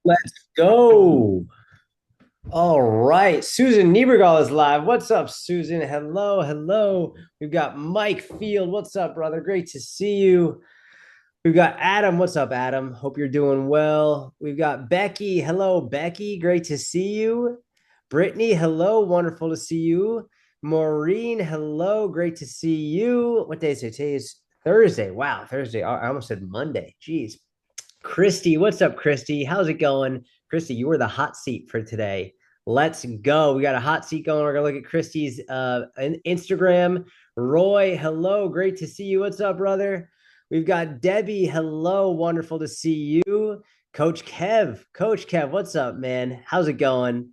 Let's go. All right. Susan Niebergall is live. What's up, Susan? Hello, hello. We've got Mike Field. What's up, brother? Great to see you. We've got Adam. What's up, Adam? Hope you're doing well. We've got Becky. Hello, Becky. Great to see you. Brittany. Hello. Wonderful to see you. Maureen. Hello. Great to see you. What day is it? Today is Thursday. Wow, Thursday. I almost said Monday. Jeez. Christy, what's up, Christy? How's it going? Christy, you were the hot seat for today. Let's go. We got a hot seat going. We're gonna look at Christy's Instagram. Roy, hello, great to see you. What's up, brother? We've got Debbie. Hello, wonderful to see you. Coach Kev, what's up, man? How's it going?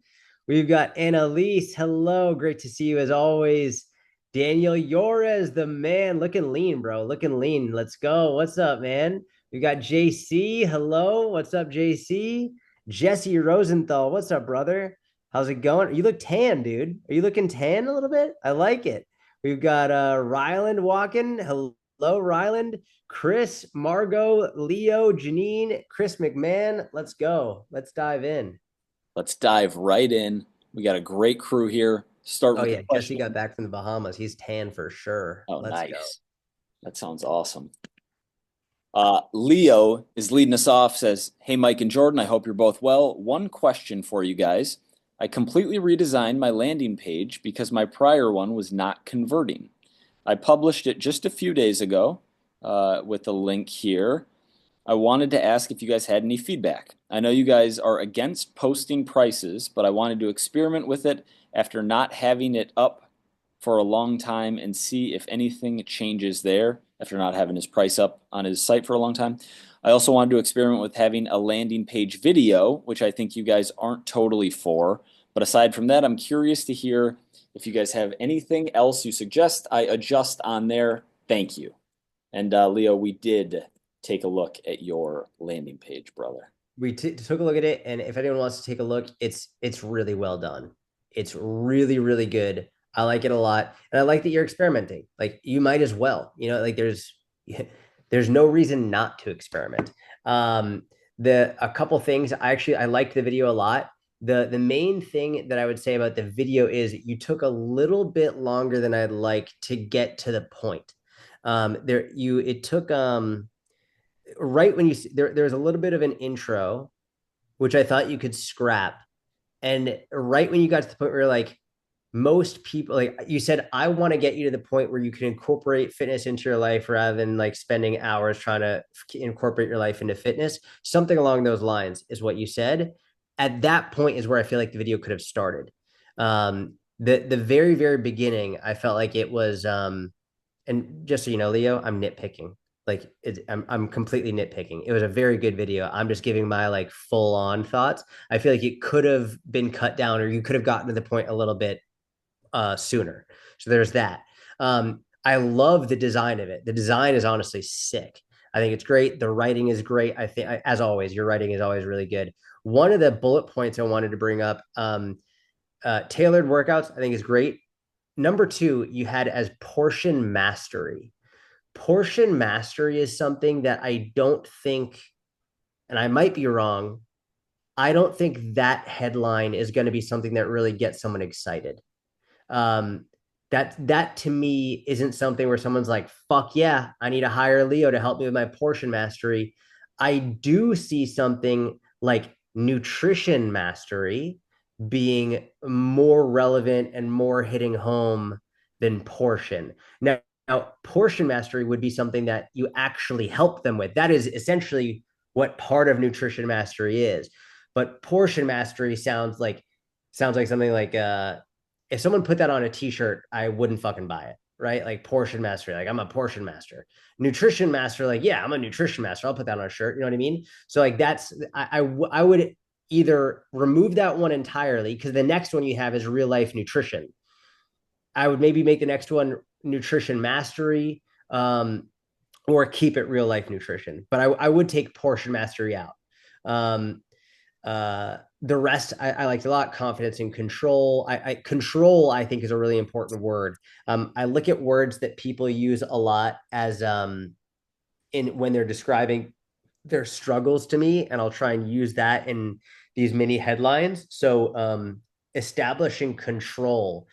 We've got Annalise. Hello, great to see you as always. Daniel Yorez, the man, looking lean, bro. Looking lean. Let's go. What's up, man? We got JC. Hello. What's up, JC? Jesse Rosenthal. What's up, brother? How's it going? You look tan, dude. Are you looking tan a little bit? I like it. We've got Ryland walking. Hello, Ryland. Chris, Margot, Leo, Janine, Chris McMahon. Let's go. Let's dive in. Let's dive right in. We got a great crew here. Start Oh with the yeah, Jesse question. got back from the Bahamas. He's tan for sure. Oh, Let's go. nice. That sounds awesome. Leo is leading us off, says, "Hey, Mike and Jordan, I hope you're both well. One question for you guys. I completely redesigned my landing page because my prior one was not converting. I published it just a few days ago with the link here. I wanted to ask if you guys had any feedback. I know you guys are against posting prices, but I wanted to experiment with it after not having it up for a long time and see if anything changes there after not having his price up on his site for a long time. I also wanted to experiment with having a landing page video, which I think you guys aren't totally for. But aside from that, I'm curious to hear if you guys have anything else you suggest I adjust on there. Thank you." And Leo, we did take a look at your landing page, brother. Took a look at it, and if anyone wants to take a look, it's really well done. It's really really good. I like it a lot, and I like that you're experimenting. Like you might as well, like there's no reason not to experiment. The a couple things I liked the video a lot. The main thing that I would say about the video is you took a little bit longer than I'd like to get to the point. There you it took right when there's a little bit of an intro which I thought you could scrap, and right when you got to the point where like most people, like you said, I want to get you to the point where you can incorporate fitness into your life rather than like spending hours trying to incorporate your life into fitness. Something along those lines is what you said. At that point is where I feel like the video could have started. The very very beginning I felt like it was and just so you know, Leo, I'm nitpicking. I'm completely nitpicking. It was a very good video. I'm just giving my like full on thoughts. I feel like it could have been cut down, or you could have gotten to the point a little bit sooner. So there's that. I love the design of it. The design is honestly sick. I think it's great. The writing is great. I think, as always, your writing is always really good. One of the bullet points I wanted to bring up, tailored workouts, I think is great. Number two, you had as portion mastery. Portion mastery is something that I don't think, and I might be wrong, I don't think that headline is going to be something that really gets someone excited. Um, that to me isn't something where someone's like, fuck yeah, I need to hire Leo to help me with my portion mastery. I do see something like nutrition mastery being more relevant and more hitting home than portion. Now, portion mastery would be something that you actually help them with. That is essentially what part of nutrition mastery is. But portion mastery sounds like something like if someone put that on a t-shirt, I wouldn't fucking buy it, right? Like portion mastery, like I'm a portion master. Nutrition master, like yeah, I'm a nutrition master. I'll put that on a shirt. You know what I mean? So like I would either remove that one entirely because the next one you have is real life nutrition. I would maybe make the next one nutrition mastery, or keep it real life nutrition. But I would take portion mastery out. Um, the rest I liked a lot. Confidence and control. Control I think is a really important word. I look at words that people use a lot as in when they're describing their struggles to me, and I'll try and use that in these mini headlines. So establishing control,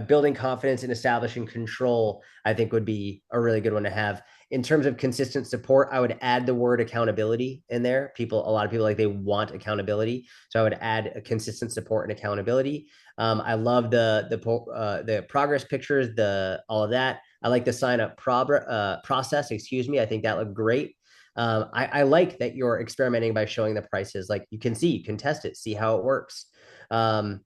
building confidence and establishing control, I think would be a really good one to have. In terms of consistent support, I would add the word accountability in there. A lot of people, like, they want accountability, so I would add a consistent support and accountability. I love the progress pictures, the all of that. I like the sign up process. Excuse me. I think that looked great. I like that you're experimenting by showing the prices. Like, you can see, you can test it, see how it works. Um,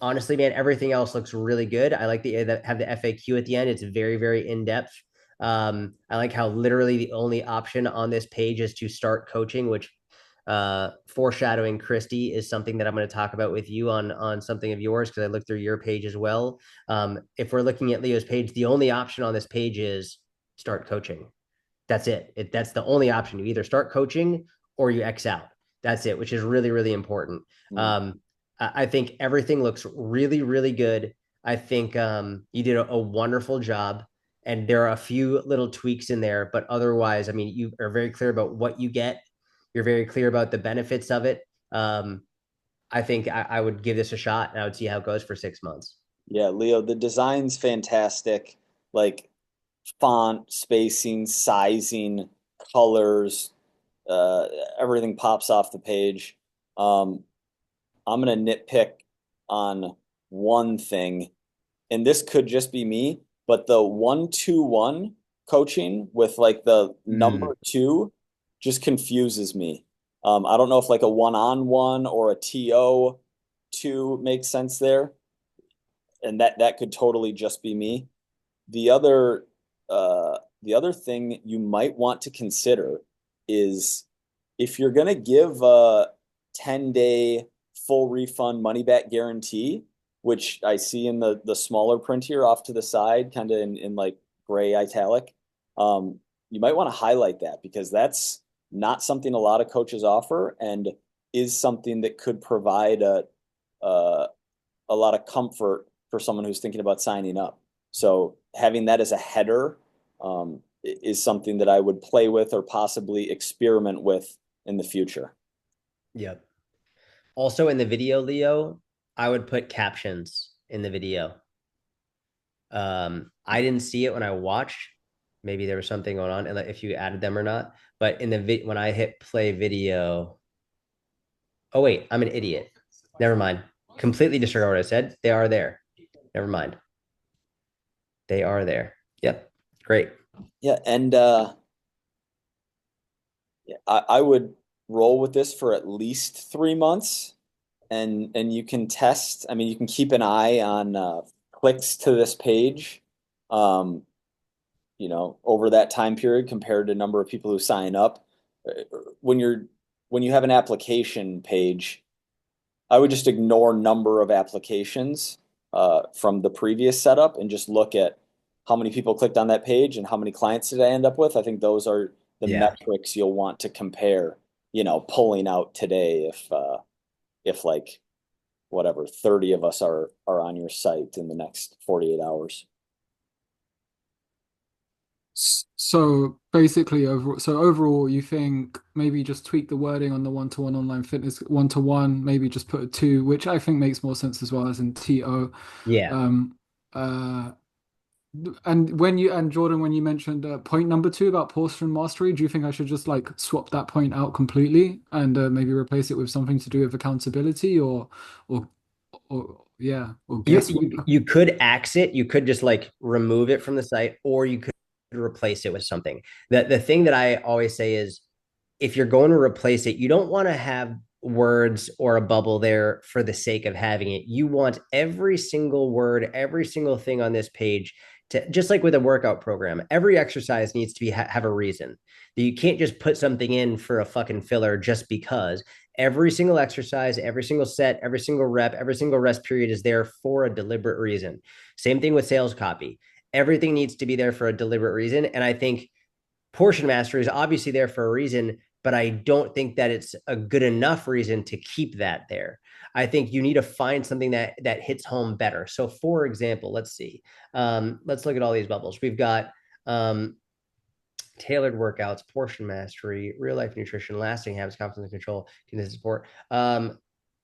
Honestly, man, everything else looks really good. I like that have the FAQ at the end. It's very, very in depth. I like how literally the only option on this page is to start coaching, which foreshadowing Christy is something that I'm going to talk about with you on something of yours, because I looked through your page as well. If we're looking at Leo's page, the only option on this page is start coaching. That's it. That's the only option. You either start coaching or you X out. That's it, which is really, really important. Mm. I think everything looks really, really good. I think you did a wonderful job, and there are a few little tweaks in there, but otherwise, I mean, you are very clear about what you get. You're very clear about the benefits of it. I think I would give this a shot, and I would see how it goes for 6 months. Yeah, Leo, the design's fantastic. Like font, spacing, sizing, colors, uh, everything pops off the page. Um, I'm gonna nitpick on one thing, and this could just be me, but the 1-2-1 coaching with like the Mm, number two just confuses me. I don't know if like a one-on-one or a TO two makes sense there, and that could totally just be me. The other the other thing you might want to consider is if you're going to give a 10-day full refund money back guarantee, which I see in the smaller print here off to the side, kind of in like gray italic, you might want to highlight that because that's not something a lot of coaches offer and is something that could provide a, a lot of comfort for someone who's thinking about signing up. So having that as a header is something that I would play with or possibly experiment with in the future. yep. Also in the video, Leo, I would put captions in the video. I didn't see it when I watched. Maybe there was something going on, and like if you added them or not. But in when I hit play video, oh wait, I'm an idiot. Never mind. Completely disregard what I said. They are there. Never mind. They are there. Yep. Great. Yeah, and yeah, I would roll with this for at least 3 months, and you can test. I mean, you can keep an eye on clicks to this page. Um, over that time period compared to number of people who sign up. When you're when you have an application page, I would just ignore number of applications from the previous setup and just look at how many people clicked on that page and how many clients did I end up with. I think those are the Yeah. metrics you'll want to compare, pulling out today if like whatever 30 of us are on your site in the next 48 hours. So basically, overall, you think maybe just tweak the wording on the one-to-one online fitness, one-to-one, maybe just put a two, which I think makes more sense as well as in TO. Yeah. Um, uh, and Jordan, when you mentioned point number two about portion mastery, do you think I should just like swap that point out completely and maybe replace it with something to do with accountability or or yeah, or You, guess what? you you could axe it. You could just like remove it from the site, or you could replace it with something. The thing that I always say is, if you're going to replace it, you don't want to have words or a bubble there for the sake of having it. You want every single word, every single thing on this page to, just like with a workout program, every exercise needs to have a reason. You can't just put something in for a fucking filler just because. Every single exercise, every single set, every single rep, every single rest period is there for a deliberate reason. Same thing with sales copy. Everything needs to be there for a deliberate reason. And I think portion mastery is obviously there for a reason, but I don't think that it's a good enough reason to keep that there. I think you need to find something that hits home better. So, for example, let's see. Let's look at all these bubbles. We've got um, tailored workouts, portion mastery, real life nutrition, lasting habits, confidence and control, consistent support.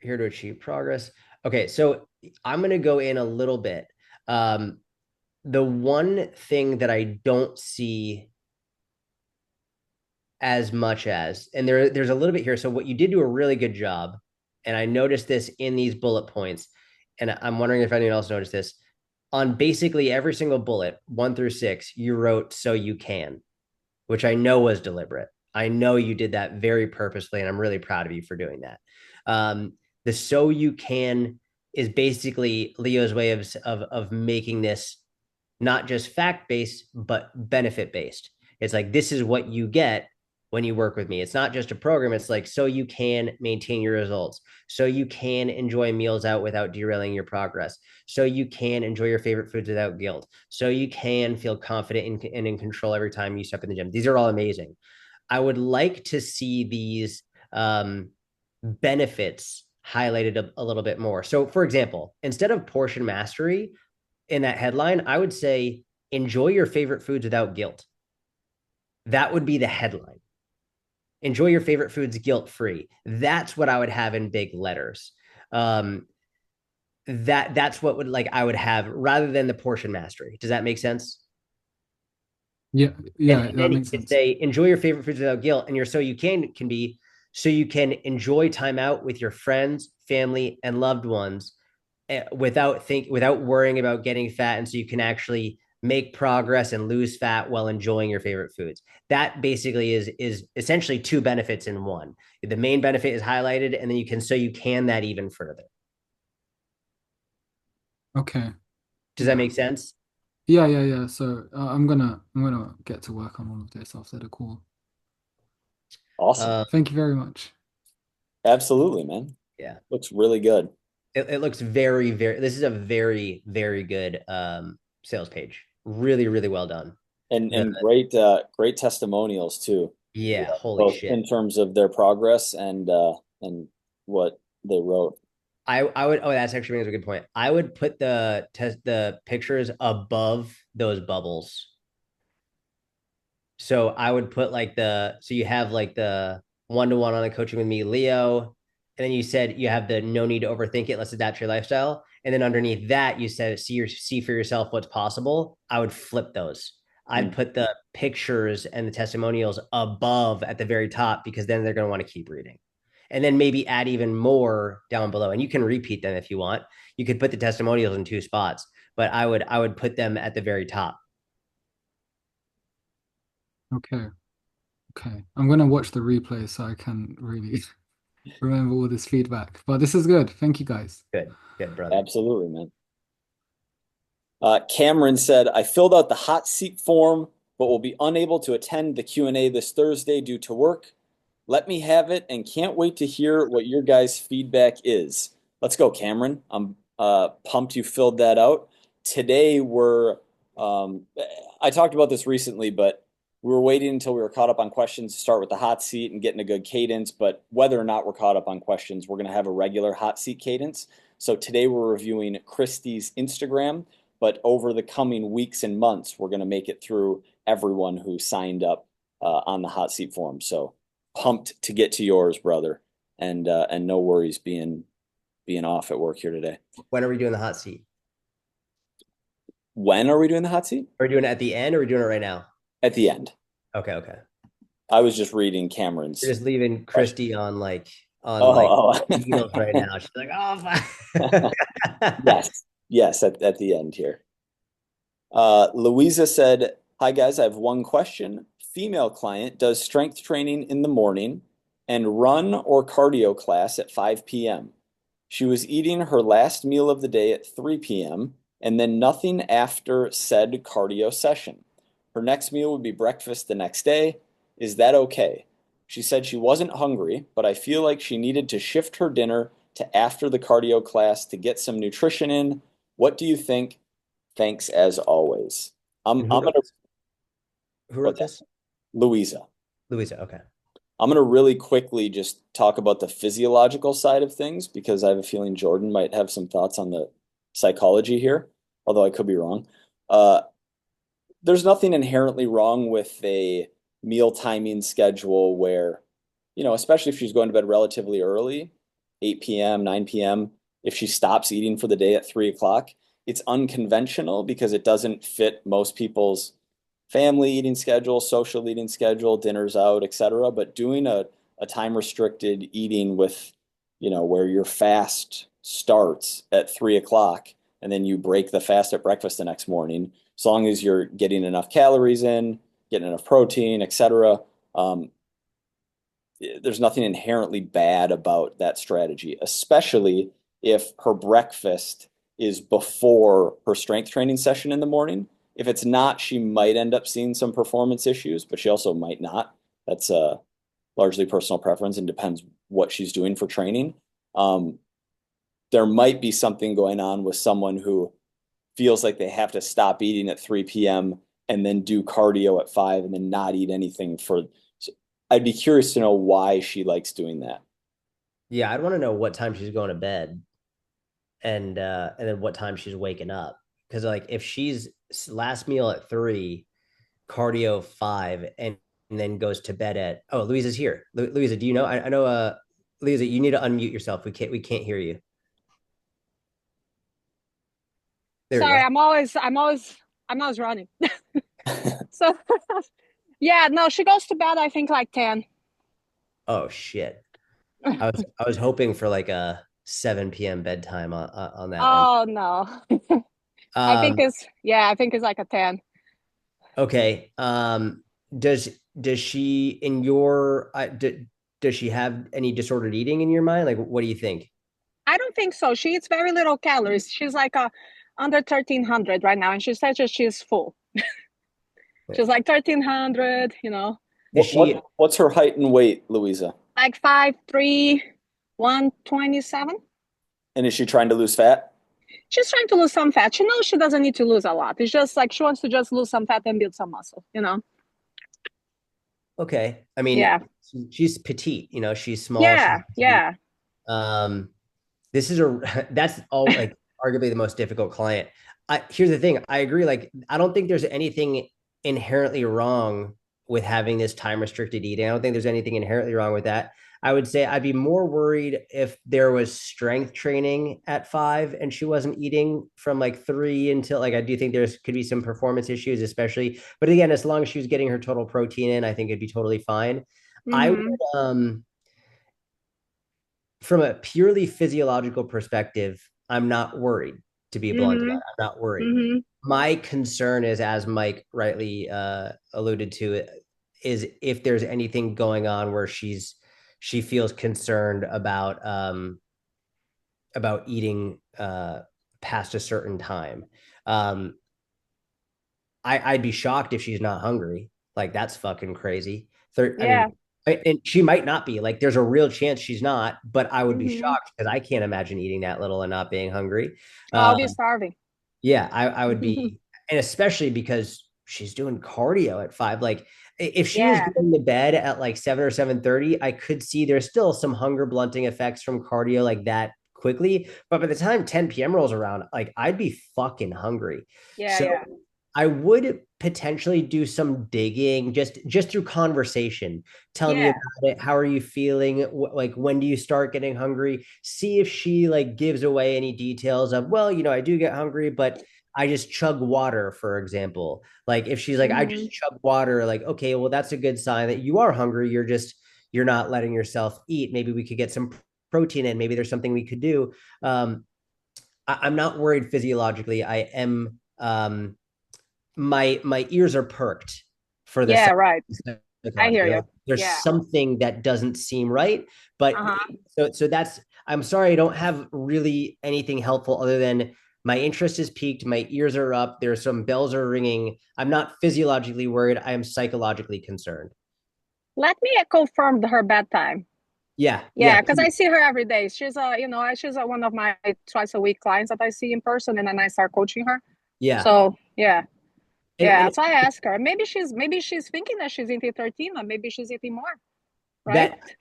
Here to achieve progress. Okay, so I'm gonna go in a little bit. Um, the one thing that I don't see as much as, and there's a little bit here. So what you did do a really good job, and I noticed this in these bullet points, and I'm wondering if anyone else noticed this. On basically every single bullet, 1 through 6, you wrote "so you can," which I know was deliberate. I know you did that very purposely, and I'm really proud of you for doing that. The "so you can" is basically Leo's way of making this not just fact based, but benefit based. It's like, this is what you get when you work with me. It's not just a program. It's like, so you can maintain your results. So you can enjoy meals out without derailing your progress. So you can enjoy your favorite foods without guilt. So you can feel confident and in control every time you step in the gym. These are all amazing. I would like to see these benefits highlighted a little bit more. So, for example, instead of portion mastery, in that headline, I would say enjoy your favorite foods without guilt. That would be the headline. Enjoy your favorite foods guilt free. That's what I would have in big letters. That's what would like I would have rather than the portion mastery. Does that make sense? Yeah, And, yeah, and that then you makes could sense. say enjoy your favorite foods without guilt, and your so you can be so you can enjoy time out with your friends, family, and loved ones without worrying about getting fat, and so you can actually make progress and lose fat while enjoying your favorite foods. That basically is essentially two benefits in one. The main benefit is highlighted, and then you can that even further. Okay. Does that Yeah. make sense? Yeah. So I'm gonna get to work on all of this after the call. Awesome. uh, Thank you very much. Absolutely, man. yeah, Looks really good. it looks very this is a very good sales page. Really well done. The And great testimonials too, Yeah, holy both shit. in terms of their progress and what they wrote. I would, oh, that's actually brings a good point. I would put the pictures above those bubbles. So I would put like so you have like the 1-to-1 on the coaching with me, Leo. And then you said you have the no need to overthink it, let's adapt your lifestyle. And then underneath that, you said see for yourself what's possible. I would flip those. I'd Mm. put the pictures and the testimonials above at the very top, because then they're going to want to keep reading. And then maybe add even more down below. And you can repeat them if you want. You could put the testimonials in two spots, but I would put them at the very top. Okay. Okay. I'm gonna watch the replay so I can really remember all this feedback. But this is good. Thank you guys. Good, brother. Absolutely, man. Cameron said, I filled out the hot seat form, but will be unable to attend the Q&A this Thursday due to work. Let me have it and can't wait to hear what your guys' feedback is. Let's go, Cameron. I'm pumped you filled that out. Today um, I talked about this recently, but we were waiting until we were caught up on questions to start with the hot seat and getting a good cadence. But whether or not we're caught up on questions, we're going to have a regular hot seat cadence. So today we're reviewing Christie's Instagram, but over the coming weeks and months, we're going to make it through everyone who signed up on the hot seat form. So pumped to get to yours, brother, and no worries being off at work here today. When are we doing the hot seat? When are we doing the hot seat? Are we doing it at the end, or are we doing it right now? At the end. Okay. I was just reading Cameron's. You're just leaving question. Christy on Oh. heels right now. She's like, oh, fuck. Yes, at the end here. Louisa said, hi guys, I have one question. Female client does strength training in the morning and run or cardio class at 5 p.m. She was eating her last meal of the day at 3 p.m. and then nothing after said cardio session. Her next meal would be breakfast the next day. Is that okay? She said she wasn't hungry, but I feel like she needed to shift her dinner to after the cardio class to get some nutrition in. What do you think? Thanks as always. I'm And gonna who wrote what's that? this? Louisa. Louisa. Okay. I'm gonna really quickly just talk about the physiological side of things because I have a feeling Jordan might have some thoughts on the psychology here, although I could be wrong. Uh, there's nothing inherently wrong with a meal timing schedule where, especially if she's going to bed relatively early, 8 p.m., 9 p.m., if she stops eating for the day at 3 o'clock, it's unconventional because it doesn't fit most people's family eating schedule, social eating schedule, dinners out, etc. But doing a time restricted eating with, where your fast starts at 3 o'clock and then you break the fast at breakfast the next morning, as long as you're getting enough calories in, getting enough protein, etc. Um, there's nothing inherently bad about that strategy, especially if her breakfast is before her strength training session in the morning. If it's not, she might end up seeing some performance issues, but she also might not. That's largely personal preference and depends what she's doing for training. Um, there might be something going on with someone who feels like they have to stop eating at 3 p.m. and then do cardio at 5 and then not eat anything for. So I'd be curious to know why she likes doing that. Yeah, I'd want to know what time she's going to bed and then what time she's waking up. Because like if she's last meal at 3, cardio 5, and then goes to bed at Louisa's here. Louisa, do you know? I know Louisa, you need to unmute yourself. We can't hear you. There we Sorry, go. I'm always running. So yeah, no, she goes to bed, I think like 10. Oh shit. I was hoping for like a 7 p.m. bedtime on that one. Oh no. Um, I think it's like a 10. okay. Does does she in your does she have any disordered eating in your mind? Like, what do you think? I don't think so. She eats very little calories. She's like under 1300 right now, and she says that she's full. She's like 1300, Does she What's her height and weight, Louisa? like 5'3", 127. And is she trying to lose fat? She's trying to lose some fat. She knows she doesn't need to lose a lot. It's just like she wants to just lose some fat and build some muscle. okay? I mean, Yeah. she's petite. She's small. She's Yeah. Yeah. um. This is that's all like arguably the most difficult client. Here's the thing. I agree. Like, I don't think there's anything inherently wrong with having this time restricted eating. I don't think there's anything inherently wrong with that. I would say I'd be more worried if there was strength training at 5 and she wasn't eating from like 3 until like I do think there's could be some performance issues, especially. But again, as long as she was getting her total protein in, I think it'd be totally fine. I would Mm-hmm. from a purely physiological perspective, I'm not worried, to be blunt about Mm-hmm. it. I'm not worried. Mm-hmm. My concern is, as Mike rightly alluded to, is if there's anything going on where she feels concerned about eating past a certain time. Um, I'd be shocked if she's not hungry. Like that's fucking crazy. I mean, Yeah. and she might not be. Like, there's a real chance she's not, but I would be Mm-hmm. shocked because I can't imagine eating that little and not being hungry. I'll be Um, starving. yeah, I would be, and especially because she's doing cardio at 5. Like, if she was Yeah. going to bed at like 7 or 7:30, I could see there's still some hunger blunting effects from cardio like that quickly. But by the time 10 p.m. rolls around, like I'd be fucking hungry. Yeah. So Yeah. I would potentially do some digging just through conversation. Tell me Yeah. about it. How are you feeling? Like, when do you start getting hungry? See if she like gives away any details of, well, I do get hungry, but I just chug water, for example. Like, if she's like, I Mm-hmm. just chug water, like, okay, well, that's a good sign that you are hungry. You're not letting yourself eat. Maybe we could get some protein in. Maybe there's something we could do. I'm not worried physiologically. I am my ears are perked for the Yeah. Right. I hear psychologically. you. Like, there's Yeah. something that doesn't seem right. But Uh-huh. so that's I'm sorry, I don't have really anything helpful other than my interest is peaked, my ears are up, there's some bells are ringing. I'm not physiologically worried, I am psychologically concerned. Let me confirm her bedtime. Yeah, yeah, Yeah, because I see her every day. She's one of my twice a week clients that I see in person, and then I start coaching her. yeah. So yeah, yeah. And So I ask her. Maybe she's thinking that she's eating 13, or maybe she's eating more, right?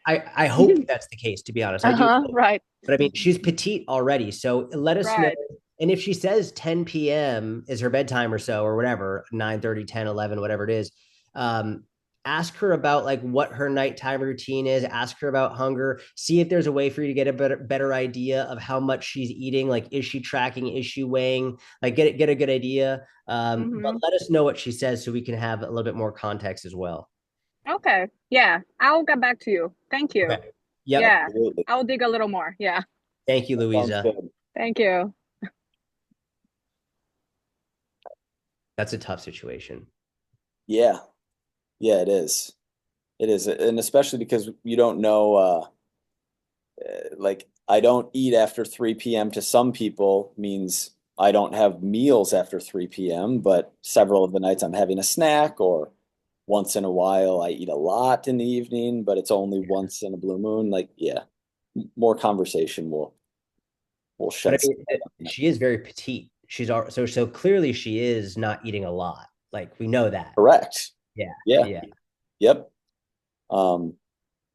that I hope that's the case, to be honest. I do. Uh-huh. Right. But I mean, she's petite already. So let us know. Right. And if she says 10 p.m. is her bedtime or so, or whatever, 9:30, 10, 11, whatever it is, um, ask her about like what her nighttime routine is, ask her about hunger, see if there's a way for you to get a better idea of how much she's eating. Like, is she tracking, is she weighing, like get a good idea. But let us know what she says so we can have a little bit more context as well. Okay. Yeah. I'll get back to you. Thank you. Okay. Yep. Yeah. Absolutely. I'll dig a little more. Yeah. Thank you, That sounds Louisa. good. Thank you. That's a tough situation. Yeah. Yeah, it is. It is. And especially because you don't know, like I don't eat after 3 p.m. to some people means I don't have meals after 3 p.m., but several of the nights I'm having a snack, or once in a while I eat a lot in the evening, but it's only once in a blue moon. Like, yeah, more conversation will But I shed some mean, light on that. she is very petite. So clearly she is not eating a lot. Like, we know that. Correct. Yeah. Yeah. Yeah. Yep. Um,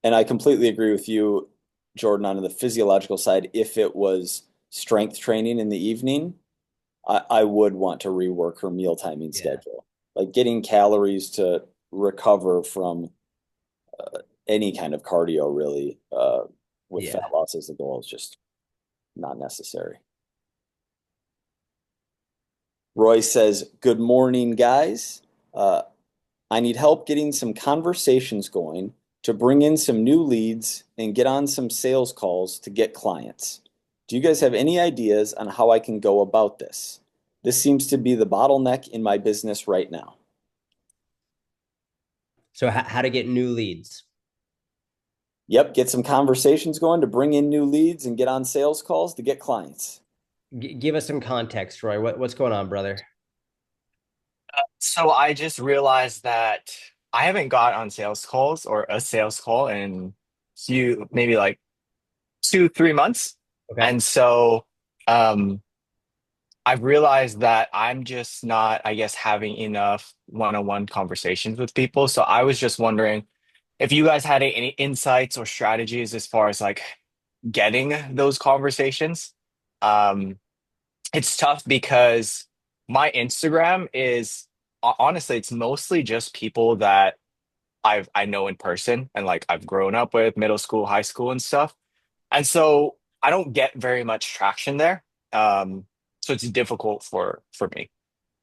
and I completely agree with you, Jordan, on the physiological side. If it was strength training in the evening, I would want to rework her meal timing Yeah. schedule. Like getting calories to recover from any kind of cardio, really, with fat Yeah. loss as the goal is just not necessary. Roy says, "Good morning, guys. Uh, I need help getting some conversations going to bring in some new leads and get on some sales calls to get clients. Do you guys have any ideas on how I can go about this? This seems to be the bottleneck in my business right now." So how to get new leads? Yep, get some conversations going to bring in new leads and get on sales calls to get clients. Give us some context, Roy. What's going on, brother? So I just realized that I haven't got on sales calls or a sales call in maybe like 2, 3 months. Okay. And so um I've realized that I'm just not, I guess, having enough one-on-one conversations with people. So I was just wondering if you guys had any insights or strategies as far as like getting those conversations. Um, it's tough because my Instagram is honestly, it's mostly just people that I know in person and like I've grown up with middle school, high school and stuff. And so I don't get very much traction there. So it's difficult for me.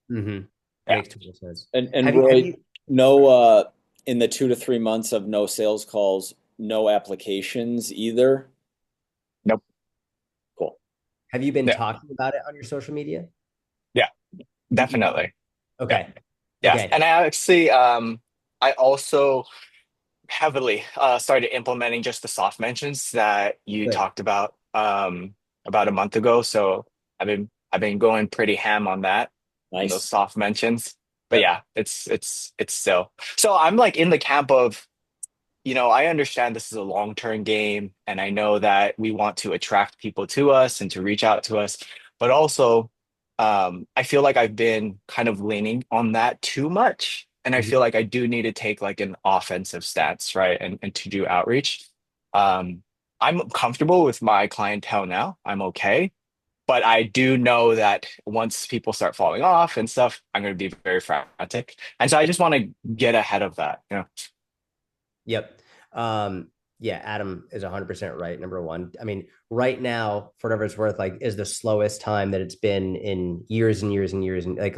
Mm-hmm. Yeah. Makes total sense. And Have Roy, you no, in the 2 to 3 months of no sales calls, no applications either. Nope. Cool. have you been Yeah. talking about it on your social media? Yeah. Definitely. Yeah. Okay. Yeah. Okay. And I actually I also heavily started implementing just the soft mentions that you Good. talked about a month ago. So I've been going pretty ham on that and those Nice. soft mentions. But Yep. yeah, it's still. So I'm like in the camp of, I understand this is a long-term game, and I know that we want to attract people to us and to reach out to us, but also I feel like I've been kind of leaning on that too much. And I Mhm. feel like I do need to take like an offensive stance, right? And to do outreach. Um, I'm comfortable with my clientele now. I'm okay. But I do know that once people start falling off and stuff, I'm going to be very frantic. And so I just want to get ahead of that. Yep. Um, yeah, Adam is 100% right. Number one. I mean, right now, for whatever it's worth, like, is the slowest time that it's been in years and years and years and like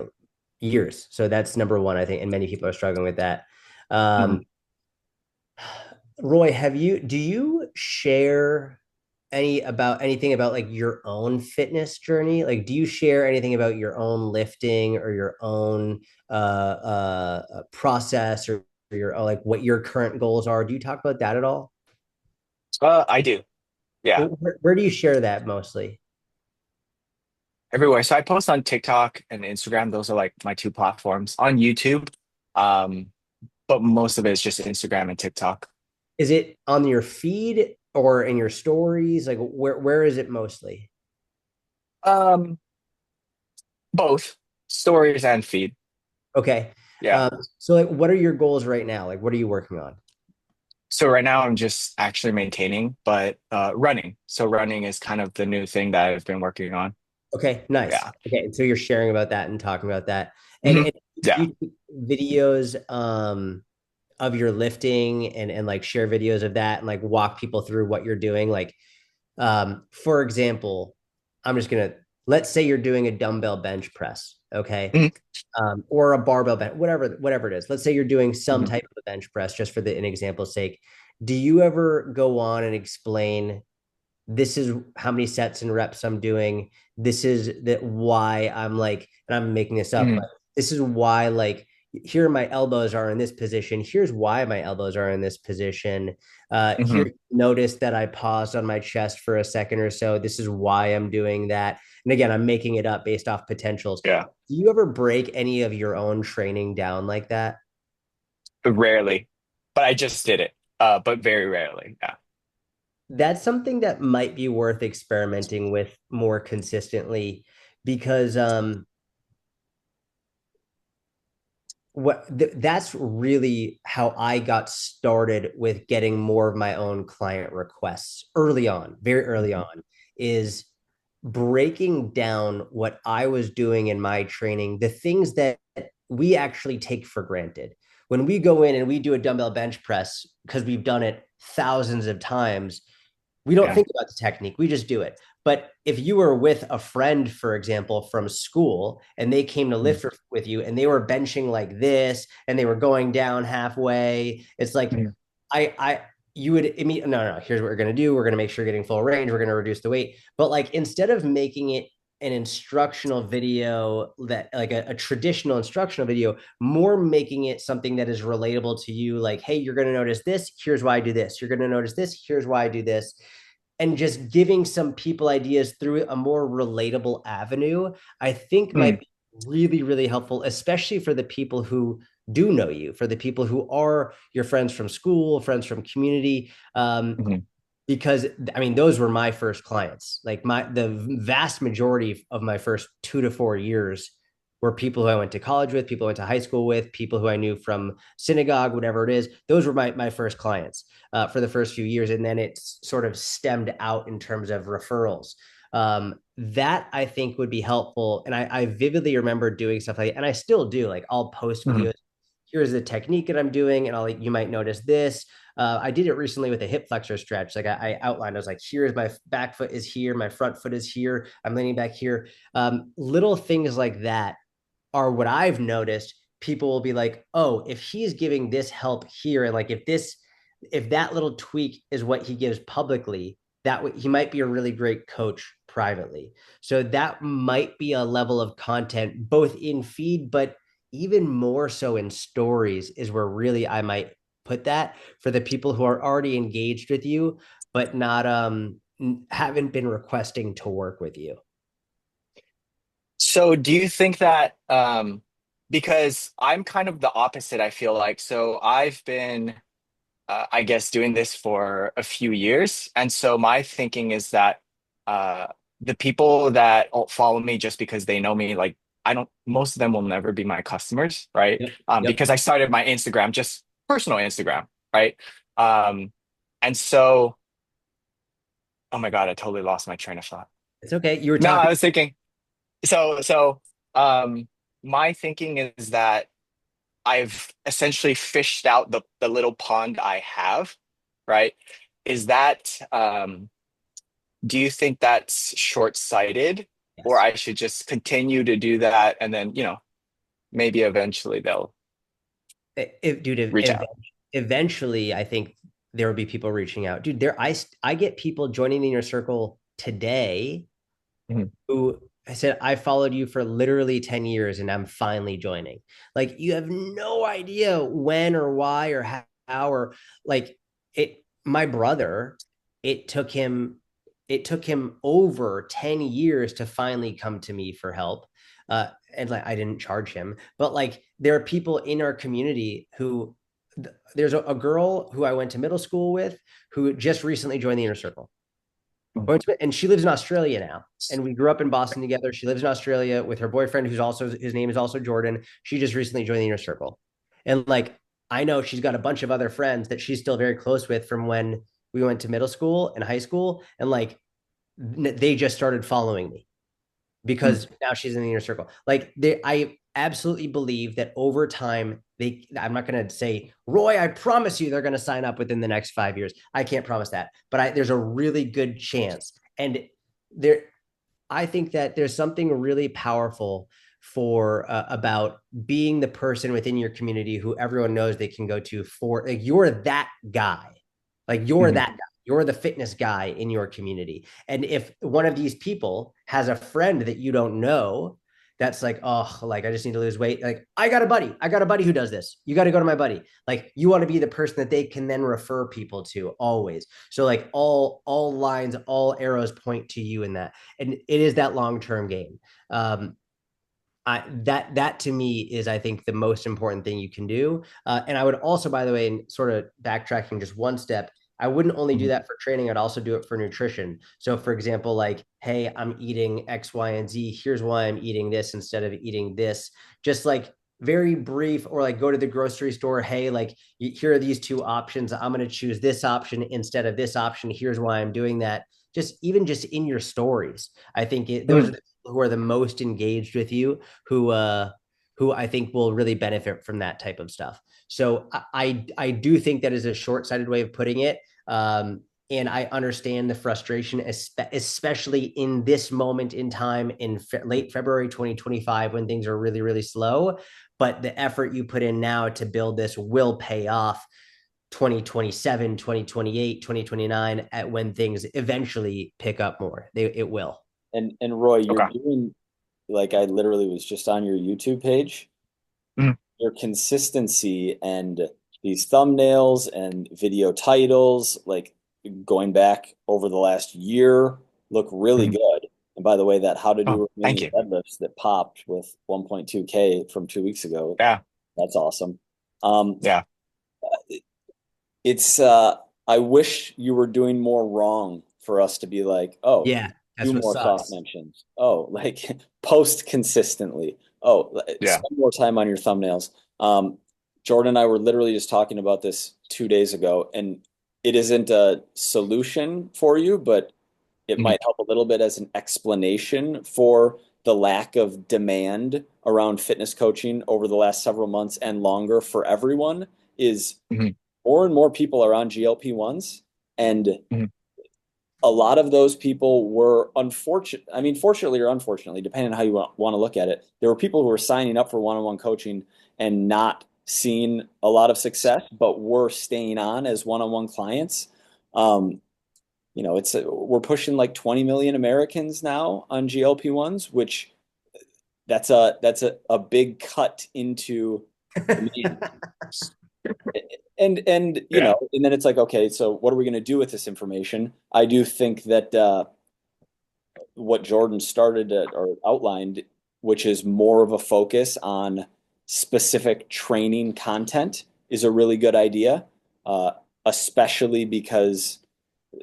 years. So that's number one, I think, and many people are struggling with that. Mhm. Um, Roy, do you share anything about like your own fitness journey? Like, do you share anything about your own lifting or your own process or your like what your current goals are? Do you talk about that at all? I do. Yeah. Where do you share that mostly? Everywhere. So I post on TikTok and Instagram. Those are like my two platforms. On YouTube, um, but most of it is just Instagram and TikTok. Is it on your feed or in your stories? Like, where is it mostly? Um, Both stories and feed. Okay. Yeah. So like, what are your goals right now? Like, what are you working on? So right now I'm just actually maintaining, but running. So running is kind of the new thing that I've been working on. Okay, nice. Yeah. Okay, and so you're sharing about that and talking about that. And, Hmm. and do Yeah. you videos of your lifting and like share videos of that and like walk people through what you're doing. Like, for example, I'm just gonna let's say you're doing a dumbbell bench press, okay? Mhm. Or a barbell bench, whatever it is. Let's say you're doing some Mhm. type of a bench press, just for an example's sake. Do you ever go on and explain this is how many sets and reps I'm doing? This is that why I'm like, and I'm making this up, but Mhm. this is why like here my elbows are in this position. Here's why my elbows are in this position. Here, Mhm. notice that I paused on my chest for a second or so. This is why I'm doing that. And again, I'm making it up based off potentials. Yeah. Do you ever break any of your own training down like that? Rarely, but I just did it. But very rarely. Yeah. That's something that might be worth experimenting with more consistently because that's really how I got started with getting more of my own client requests early on, very early Mhm. on, is breaking down what I was doing in my training, the things that we actually take for granted. When we go in and we do a dumbbell bench press because we've done it thousands of times, we don't Yeah. think about the technique, we just do it. But if you were with a friend, for example, from school, and they came to Mhm. lift with you and they were benching like this and they were going down halfway, it's like, Mhm. I, you would immediately, no, here's what we're going to do. We're going to make sure you're getting full range. We're going to reduce the weight. But like, instead of making it an instructional video that like a traditional instructional video, more making it something that is relatable to you. Like, hey, you're going to notice this. Here's why I do this. You're going to notice this. Here's why I do this, and just giving some people ideas through a more relatable avenue, I think Mhm. might be really, really helpful, especially for the people who do know you, for the people who are your friends from school, friends from community. Mhm. Because I mean, those were my first clients. Like the vast majority of my first 2 to 4 years were people who I went to college with, people I went to high school with, people who I knew from synagogue, whatever it is. Those were my first clients for the first few years, and then it sort of stemmed out in terms of referrals. That I think would be helpful, and I vividly remember doing stuff like, and I still do. Like I'll post Mhm. videos. Here's the technique that I'm doing, and I'll like, you might notice this. I did it recently with a hip flexor stretch. Like I outlined, I was like, here's my back foot is here, my front foot is here, I'm leaning back here. Little things like that are what I've noticed. People will be like, oh, if he's giving this help here, and like if that little tweak is what he gives publicly, he might be a really great coach privately. So that might be a level of content both in feed, but even more so in stories is where really I might put that for the people who are already engaged with you, but not haven't been requesting to work with you. So do you think that because I'm kind of the opposite, I feel like. So I've been I guess doing this for a few years. And so my thinking is that uh the people that follow me just because they know me, like I don't most of them will never be my customers, right? Yep. Yep. Because I started my Instagram, just personal Instagram, right? Um and so oh my God, I totally lost my train of thought. It's okay. You were No, I talking. was thinking so um my thinking is that I've essentially fished out the little pond I have, right? Is that do you think that's short-sighted, or Yes. I should just continue to do that and then, maybe eventually they'll Dude, reach out. eventually, I think there will be people reaching out. Dude, I get people joining in your circle today Mhm. who I said, I followed you for literally 10 years and I'm finally joining. Like, you have no idea when or why or how or like my brother, it took him, it took him over 10 years to finally come to me for help. And like, I didn't charge him, but like, there are people in our community who, there's a girl who I went to middle school with who just recently joined the inner circle, and she lives in Australia now. And we grew up in Boston together. She lives in Australia with her boyfriend, who's also his name is also Jordan. She just recently joined the inner circle, and like I know she's got a bunch of other friends that she's still very close with from when we went to middle school and high school, and like they just started following me Mhm. because now she's in the inner circle. Like I absolutely believe that over time I'm not going to say, Roy, I promise you they're going to sign up within the next 5 years. I can't promise that, but there's a really good chance. And there, I think that there's something really powerful for about being the person within your community who everyone knows they can go to for, like, you're that guy. Like, you're Mhm. that guy. You're the fitness guy in your community. And if one of these people has a friend that you don't know, that's like, oh, like, I just need to lose weight. Like, I got a buddy. I got a buddy who does this. You got to go to my buddy. Like, you want to be the person that they can then refer people to always. So like all lines, all arrows point to you in that. And it is that long-term game. That to me is, I think, the most important thing you can do. And I would also, by the way, and sort of backtracking just one step, I wouldn't only do Mhm. that for training, I'd also do it for nutrition. So for example, like, hey, I'm eating X, Y, and Z. Here's why I'm eating this instead of eating this. Just like very brief, or like go to the grocery store. Hey, like, here are these two options. I'm going to choose this option instead of this option. Here's why I'm doing that. Just even just in your stories. I think those are Mhm. the people who are the most engaged with you, who I think will really benefit from that type of stuff. So I do think that is a short-sighted way of putting it. And I understand the frustration, especially in this moment in time in late February 2025, when things are really, really slow. But the effort you put in now to build this will pay off 2027, 2028, 2029, at when things eventually pick up more. It will. And Roy, you're Okay. doing, like, I literally was just on your YouTube page. Mhm. Your consistency and these thumbnails and video titles, like, going back over the last year, look really Mhm. good. And by the way, that how to Oh, do thank remaining you. deadlifts that popped with 1.2K from 2 weeks ago, Yeah. that's awesome. Um, Yeah. it's I wish you were doing more wrong for us to be like, oh, Yeah, do that's what more thought sucks. mentions. Oh, like, post consistently. Oh, Yeah. spend more time on your thumbnails. Um, Jordan and I were literally just talking about this 2 days ago, and it isn't a solution for you, but it Mhm. might help a little bit as an explanation for the lack of demand around fitness coaching over the last several months and longer for everyone. Is Mhm. more and more people are on GLP-1s, and Mhm. a lot of those people were unfortunate. I mean, fortunately or unfortunately, depending on how you want to look at it, there were people who were signing up for one-on-one coaching and not seeing a lot of success, but were staying on as one-on-one clients. Um, we're pushing like 20 million Americans now on GLP-1s, which that's a big cut into demand. And Yeah. and then it's like, okay, so what are we going to do with this information? I do think that what Jordan started or outlined, which is more of a focus on specific training content, is a really good idea, uh, especially because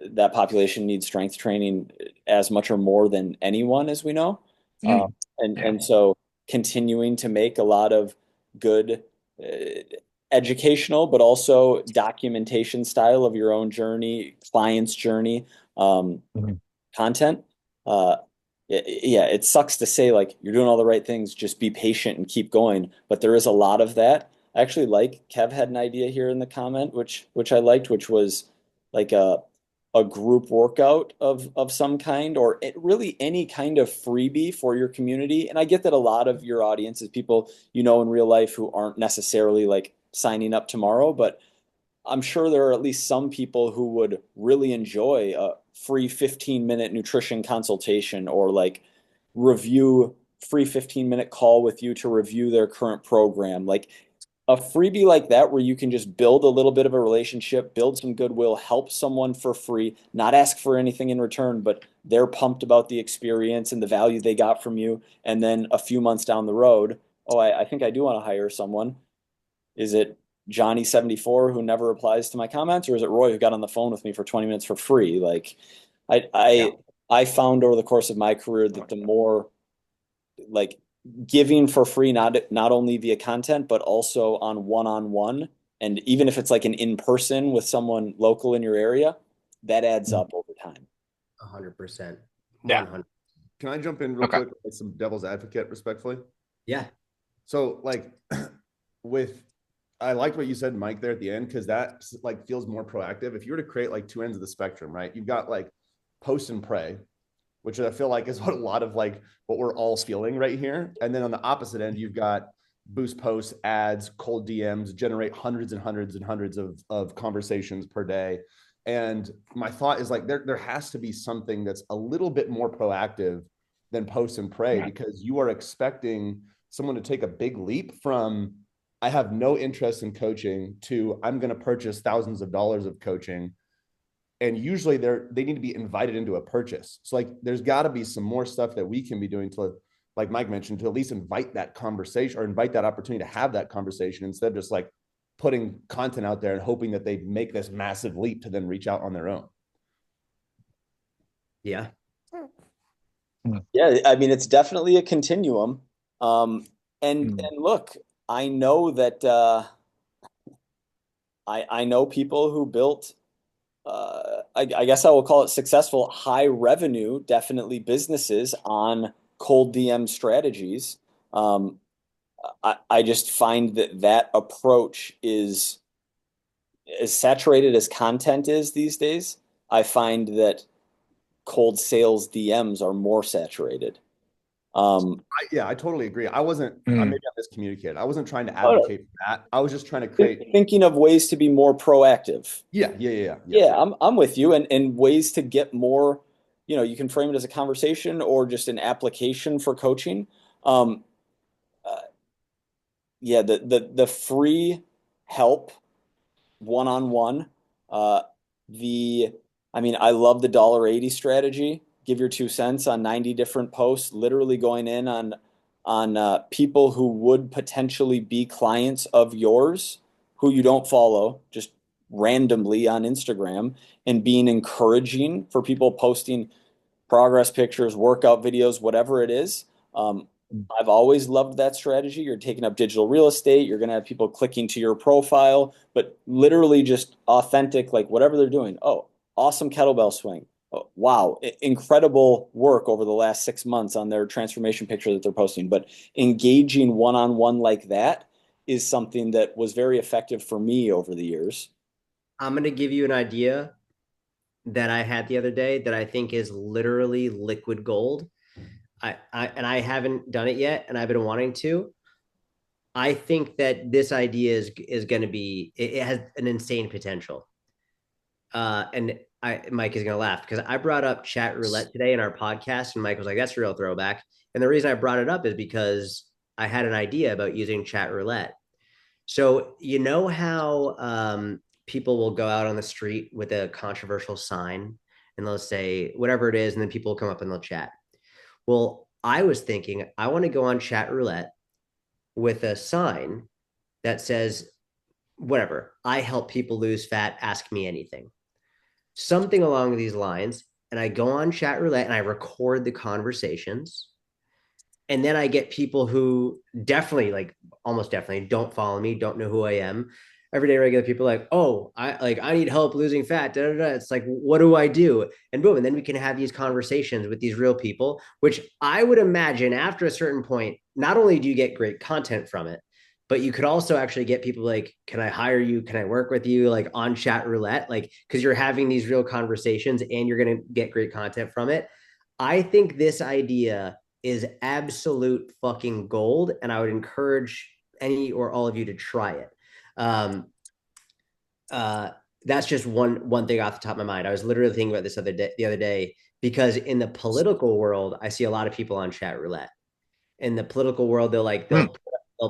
that population needs strength training as much or more than anyone, as we know. Uh, Mm. and Yeah. and so continuing to make a lot of good uh, educational, but also documentation style of your own journey, client's journey, Mhm. content. Uh, yeah, it sucks to say, like, you're doing all the right things, just be patient and keep going. But there is a lot of that. I actually like, Kev had an idea here in the comment, which I liked, which was like a group workout of some kind, or really any kind of freebie for your community. And I get that a lot of your audience is people you know in real life who aren't necessarily like signing up tomorrow, but I'm sure there are at least some people who would really enjoy a free 15-minute nutrition consultation, or like review free 15-minute call with you to review their current program. Like a freebie like that, where you can just build a little bit of a relationship, build some goodwill, help someone for free, not ask for anything in return, but they're pumped about the experience and the value they got from you. And then a few months down the road, oh, I think I do want to hire someone. Is it Johnny 74 who never replies to my comments, or is it Roy who got on the phone with me for 20 minutes for free? Like, I Yeah. I I found over the course of my career that the more, like, giving for free, not only via content but also on one-on-one, and even if it's like an in-person with someone local in your area, that adds Mhm. up over time. 100%. Yeah. 100. Can I jump in real Okay. quick with some devil's advocate respectfully? Yeah. So, like, with I liked what you said, Mike, there at the end, because that like feels more proactive. If you were to create like two ends of the spectrum, right? You've got like post and pray, which I feel like is what a lot of like what we're all feeling right here. And then on the opposite end, you've got boost posts, ads, cold DMs, generate hundreds and hundreds and hundreds of conversations per day. And my thought is like there has to be something that's a little bit more proactive than post and pray, because you are expecting someone to take a big leap from I have no interest in coaching to I'm going to purchase thousands of dollars of coaching. And usually they need to be invited into a purchase. So like there's got to be some more stuff that we can be doing to, like Mike mentioned, to at least invite that conversation or invite that opportunity to have that conversation, instead of just like putting content out there and hoping that they make this massive leap to then reach out on their own. Yeah. Yeah, I mean, it's definitely a continuum. And look, I know that I know people who built I guess I will call it successful, high revenue, definitely businesses on cold DM strategies. I just find that approach is as saturated as content is these days. I find that cold sales DMs are more saturated. I totally agree. I wasn't, maybe I miscommunicated. I wasn't trying to advocate for that. I was just trying to create. Thinking of ways to be more proactive. Yeah. I'm with you. And ways to get more, you can frame it as a conversation or just an application for coaching. The free help one-on-one. I love the $1.80 strategy. Give your 2 cents on 90 different posts, literally going in on people who would potentially be clients of yours who you don't follow just randomly on Instagram, and being encouraging for people posting progress pictures, workout videos, whatever it is. I've always loved that strategy. You're taking up digital real estate. You're going to have people clicking to your profile, but literally just authentic, like whatever they're doing. Oh, awesome kettlebell swing. Oh, wow, incredible work over the last 6 months on their transformation picture that they're posting. But engaging one-on-one like that is something that was very effective for me over the years. I'm going to give you an idea that I had the other day that I think is literally liquid gold. I haven't done it yet, and I've been wanting to. I think that this idea is going to be, it has an insane potential. And Mike is going to laugh because I brought up chat roulette today in our podcast, and Mike was like, "That's a real throwback." And the reason I brought it up is because I had an idea about using chat roulette. So you know how people will go out on the street with a controversial sign and they'll say whatever it is, and then people will come up and they'll chat. Well, I was thinking I want to go on chat roulette with a sign that says, whatever, I help people lose fat, ask me anything. Something along these lines. And I go on chat roulette and I record the conversations. And then I get people who definitely, like almost definitely don't follow me, don't know who I am. Everyday regular people like, oh, I need help losing fat. Da, da, da. It's like, what do I do? And boom, and then we can have these conversations with these real people, which I would imagine after a certain point, not only do you get great content from it, but you could also actually get people like, can I hire you? Can I work with you? Like on chat roulette, like, because you're having these real conversations and you're going to get great content from it. I think this idea is absolute fucking gold, and I would encourage any or all of you to try it. That's just one thing off the top of my mind. I was literally thinking about this the other day, because in the political world, I see a lot of people on chat roulette. In the political world, they'll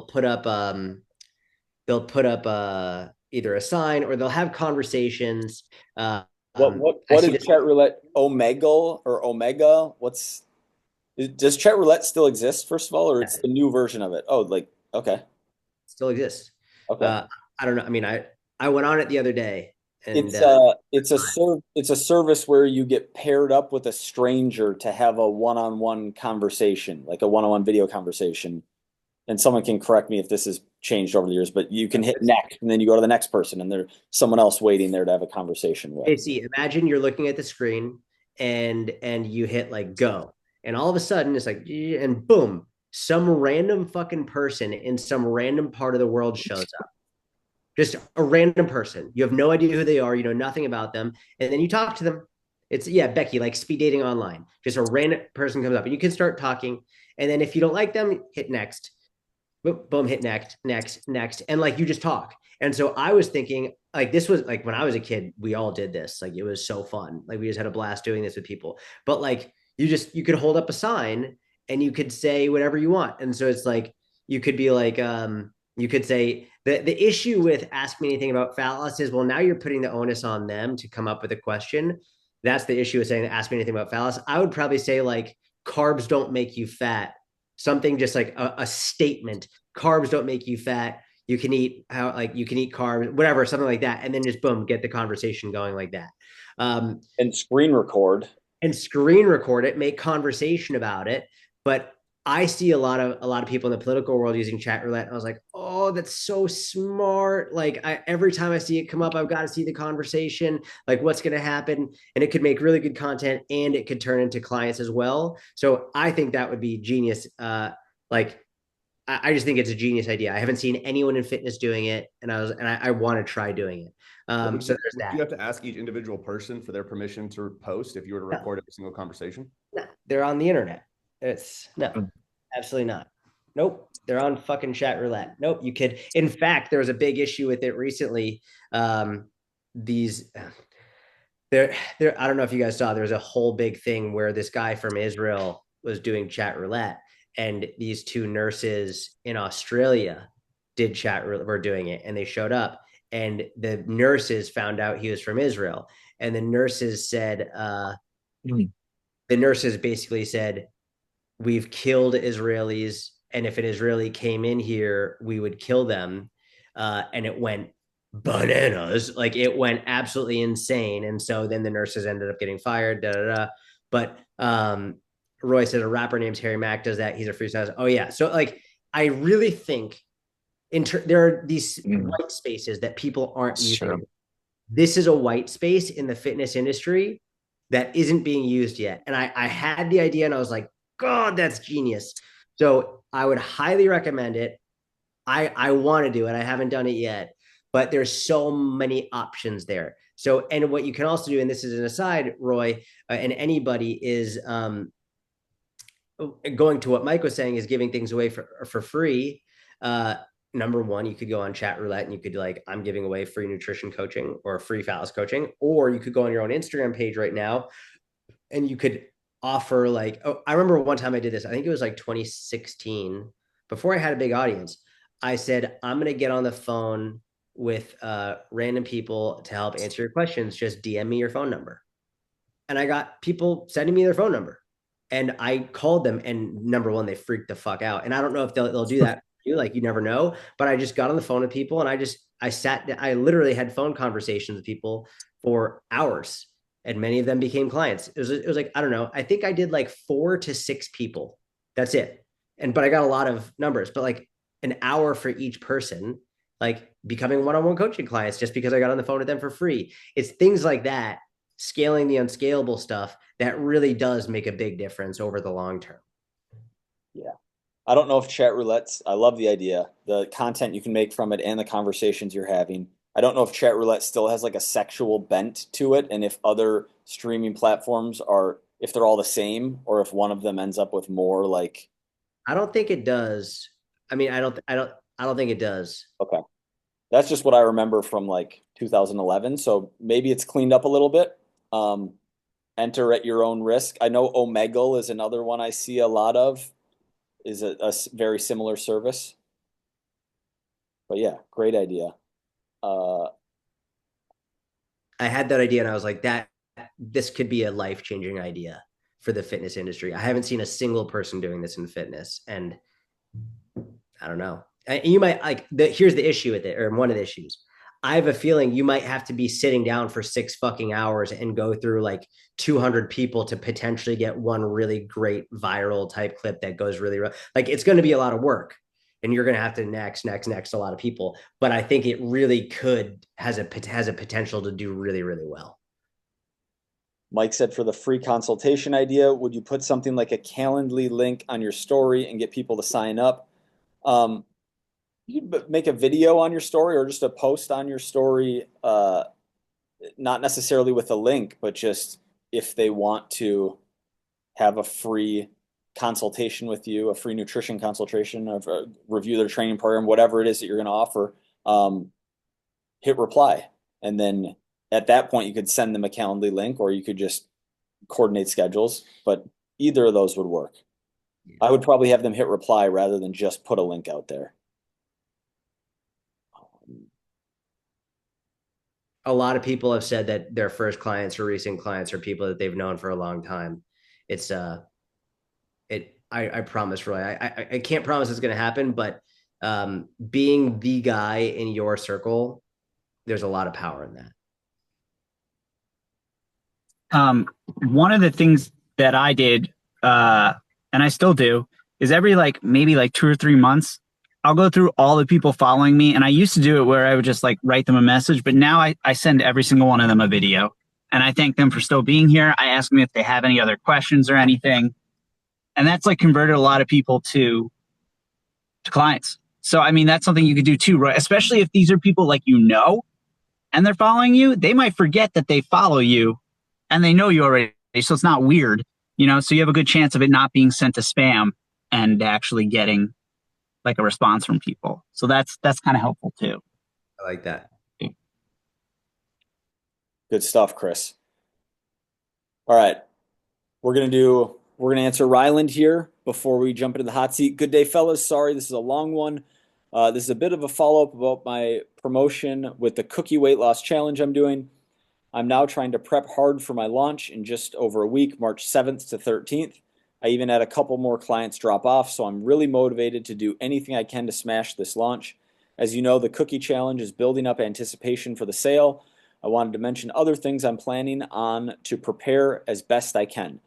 put up either a sign or they'll have conversations. What is chat roulette? Omega? Does chat roulette still exist, first of all, or it's the new version of it? Oh, like, okay. Still exists. Okay. I don't know. I mean, I went on it the other day, and it's a service where you get paired up with a stranger to have a one-on-one conversation, like a one-on-one video conversation. And someone can correct me if this has changed over the years, but you can hit next and then you go to the next person and there's someone else waiting there to have a conversation with. Hey, see, imagine you're looking at the screen and you hit like go, and all of a sudden it's like, and boom, some random fucking person in some random part of the world shows up. just a random person. You have no idea who they are, you know nothing about them, and then you talk to them. It's yeah, Becky, like speed dating online. Just a random person comes up and you can start talking. And then if you don't like them, hit next. Boom, boom, hit next, next, next. And like you just talk. And so I was thinking, like, this was like when I was a kid, we all did this. Like, it was so fun. Like, we just had a blast doing this with people. But like, you could hold up a sign and you could say whatever you want. And so it's like, you could be like, you could say the issue with Ask Me Anything About Phallus is, well, now you're putting the onus on them to come up with a question. That's the issue with saying, Ask Me Anything About Phallus. I would probably say, like, carbs don't make you fat. Something just like a statement. Carbs don't make you fat. You can eat you can eat carbs, whatever, something like that, and then just boom, get the conversation going like that. And screen record. And screen record it, make conversation about it. But I see a lot of people in the political world using chat roulette. And I was like, oh, that's so smart. Like, every time I see it come up, I've got to see the conversation, like what's going to happen. And it could make really good content and it could turn into clients as well. So I think that would be genius. Like, I just think it's a genius idea. I haven't seen anyone in fitness doing it, and I want to try doing it. So there's Would that. you have to ask each individual person for their permission to post if you were to record every single conversation? No, they're on the internet. It's no, Mm. absolutely not. Nope. They're on fucking chat roulette. Nope. You could, in fact, there was a big issue with it recently. These there, I don't know if you guys saw, there was a whole big thing where this guy from Israel was doing chat roulette, and these two nurses in Australia did were doing it, and they showed up, and the nurses found out he was from Israel, and the nurses basically said, we've killed Israelis, and if an Israeli came in here, we would kill them. And it went bananas, like it went absolutely insane. And so then the nurses ended up getting fired. Da, da, da. But Roy said a rapper named Harry Mack does that. He's a freestyler. Oh yeah. So like, I really think there are these white spaces that people aren't That's using. true. This is a white space in the fitness industry that isn't being used yet. And I had the idea and I was like, God, that's genius. So I would highly recommend it. I want to do it. I haven't done it yet, but there's so many options there. So, and what you can also do, and this is an aside, Roy, and anybody is going to what Mike was saying, is giving things away for free. Number one, you could go on chat roulette and you could like, I'm giving away free nutrition coaching or free phallus coaching, or you could go on your own Instagram page right now and you could offer like, oh, I remember one time I did this. I think it was like 2016, before I had a big audience. I said, I'm going to get on the phone with random people to help answer your questions. Just DM me your phone number. And I got people sending me their phone number. And I called them, and number one, they freaked the fuck out. And I don't know if they'll do that. Like, you never know. But I just got on the phone with people, and I literally had phone conversations with people for hours, and many of them became clients. It was like, I don't know. I think I did like 4 to 6 people. That's it. But I got a lot of numbers, but like an hour for each person, like becoming one-on-one coaching clients just because I got on the phone with them for free. It's things like that, scaling the unscalable stuff, that really does make a big difference over the long term. Yeah. I don't know if chat roulette's, I love the idea, the content you can make from it and the conversations you're having. I don't know if chat roulette still has like a sexual bent to it, and if other streaming platforms are, if they're all the same, or if one of them ends up with more like. I don't think it does. I mean, I don't think it does. Okay. That's just what I remember from like 2011. So maybe it's cleaned up a little bit. Enter at your own risk. I know Omegle is another one I see a lot of. Is a very similar service. But yeah, great idea. I had that idea and I was like, this could be a life-changing idea for the fitness industry. I haven't seen a single person doing this in fitness, and I don't know. You might like here's the issue with it, or one of the issues. I have a feeling you might have to be sitting down for 6 fucking hours and go through like 200 people to potentially get one really great viral type clip that goes really like, it's going to be a lot of work, and you're going to have to next a lot of people. But I think it really has a potential to do really, really well. Mike said, for the free consultation idea, would you put something like a Calendly link on your story and get people to sign up? You make a video on your story or just a post on your story, not necessarily with a link, but just if they want to have a free consultation with you, a free nutrition consultation, of review their training program, whatever it is that you're going to offer, hit reply. And then at that point, you could send them a Calendly link or you could just coordinate schedules, but either of those would work. I would probably have them hit reply rather than just put a link out there. A lot of people have said that their first clients or recent clients are people that they've known for a long time. It's I promise, Roy, I can't promise it's going to happen, but being the guy in your circle, there's a lot of power in that. One of the things that I did, and I still do, is every maybe 2 or 3 months, I'll go through all the people following me. And I used to do it where I would just write them a message, but now I send every single one of them a video. And I thank them for still being here. I ask them if they have any other questions or anything. And that's converted a lot of people to clients. So, I mean, that's something you could do too, right? Especially if these are people and they're following you, they might forget that they follow you and they know you already. So it's not weird, so you have a good chance of it not being sent to spam and actually getting a response from people. So that's kind of helpful too. I like that. Good stuff, Chris. All right. We're going to answer Ryland here before we jump into the hot seat. Good day, fellas. Sorry, this is a long one. This is a bit of a follow-up about my promotion with the cookie weight loss challenge I'm doing. I'm now trying to prep hard for my launch in just over a week, March 7th to 13th. I even had a couple more clients drop off, so I'm really motivated to do anything I can to smash this launch. As you know, the cookie challenge is building up anticipation for the sale. I wanted to mention other things I'm planning on to prepare as best I can.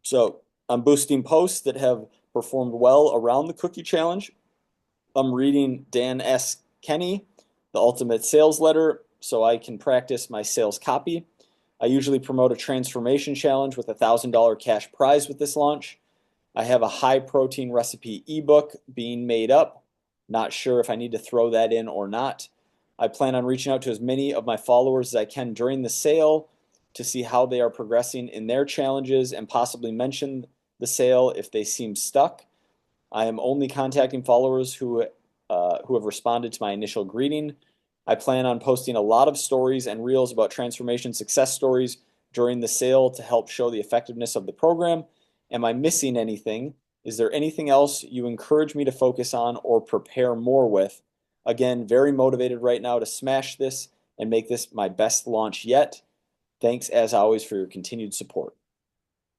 So I'm boosting posts that have performed well around the cookie challenge. I'm reading Dan S. Kenny, The Ultimate Sales Letter, so I can practice my sales copy. I usually promote a transformation challenge with a $1,000 cash prize with this launch. I have a high protein recipe ebook being made up. Not sure if I need to throw that in or not. I plan on reaching out to as many of my followers as I can during the sale to see how they are progressing in their challenges and possibly mention the sale if they seem stuck. I am only contacting followers who have responded to my initial greeting. I plan on posting a lot of stories and reels about transformation success stories during the sale to help show the effectiveness of the program. Am I missing anything? Is there anything else you encourage me to focus on or prepare more with? Again, very motivated right now to smash this and make this my best launch yet. Thanks as always for your continued support.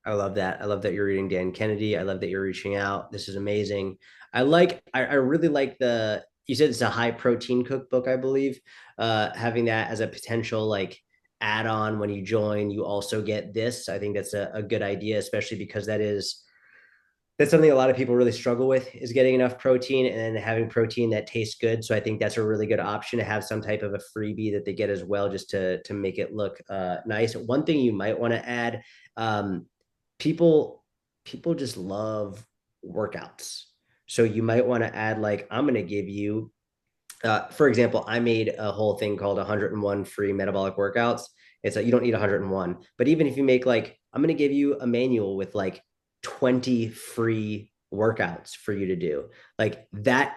I love that. I love that you're reading Dan Kennedy. I love that you're reaching out. This is amazing. I really like you said it's a high protein cookbook, I believe. Having that as a potential add-on when you join, you also get this. I think that's a good idea, especially because that's something a lot of people really struggle with, is getting enough protein and having protein that tastes good. So I think that's a really good option to have some type of a freebie that they get as well, just to make it look nice. One thing you might want to add, people just love workouts. So you might want to add I'm going to give you, for example, I made a whole thing called 101 free metabolic workouts. It's you don't need 101, but even if you make I'm going to give you a manual with 20 free workouts for you to do. That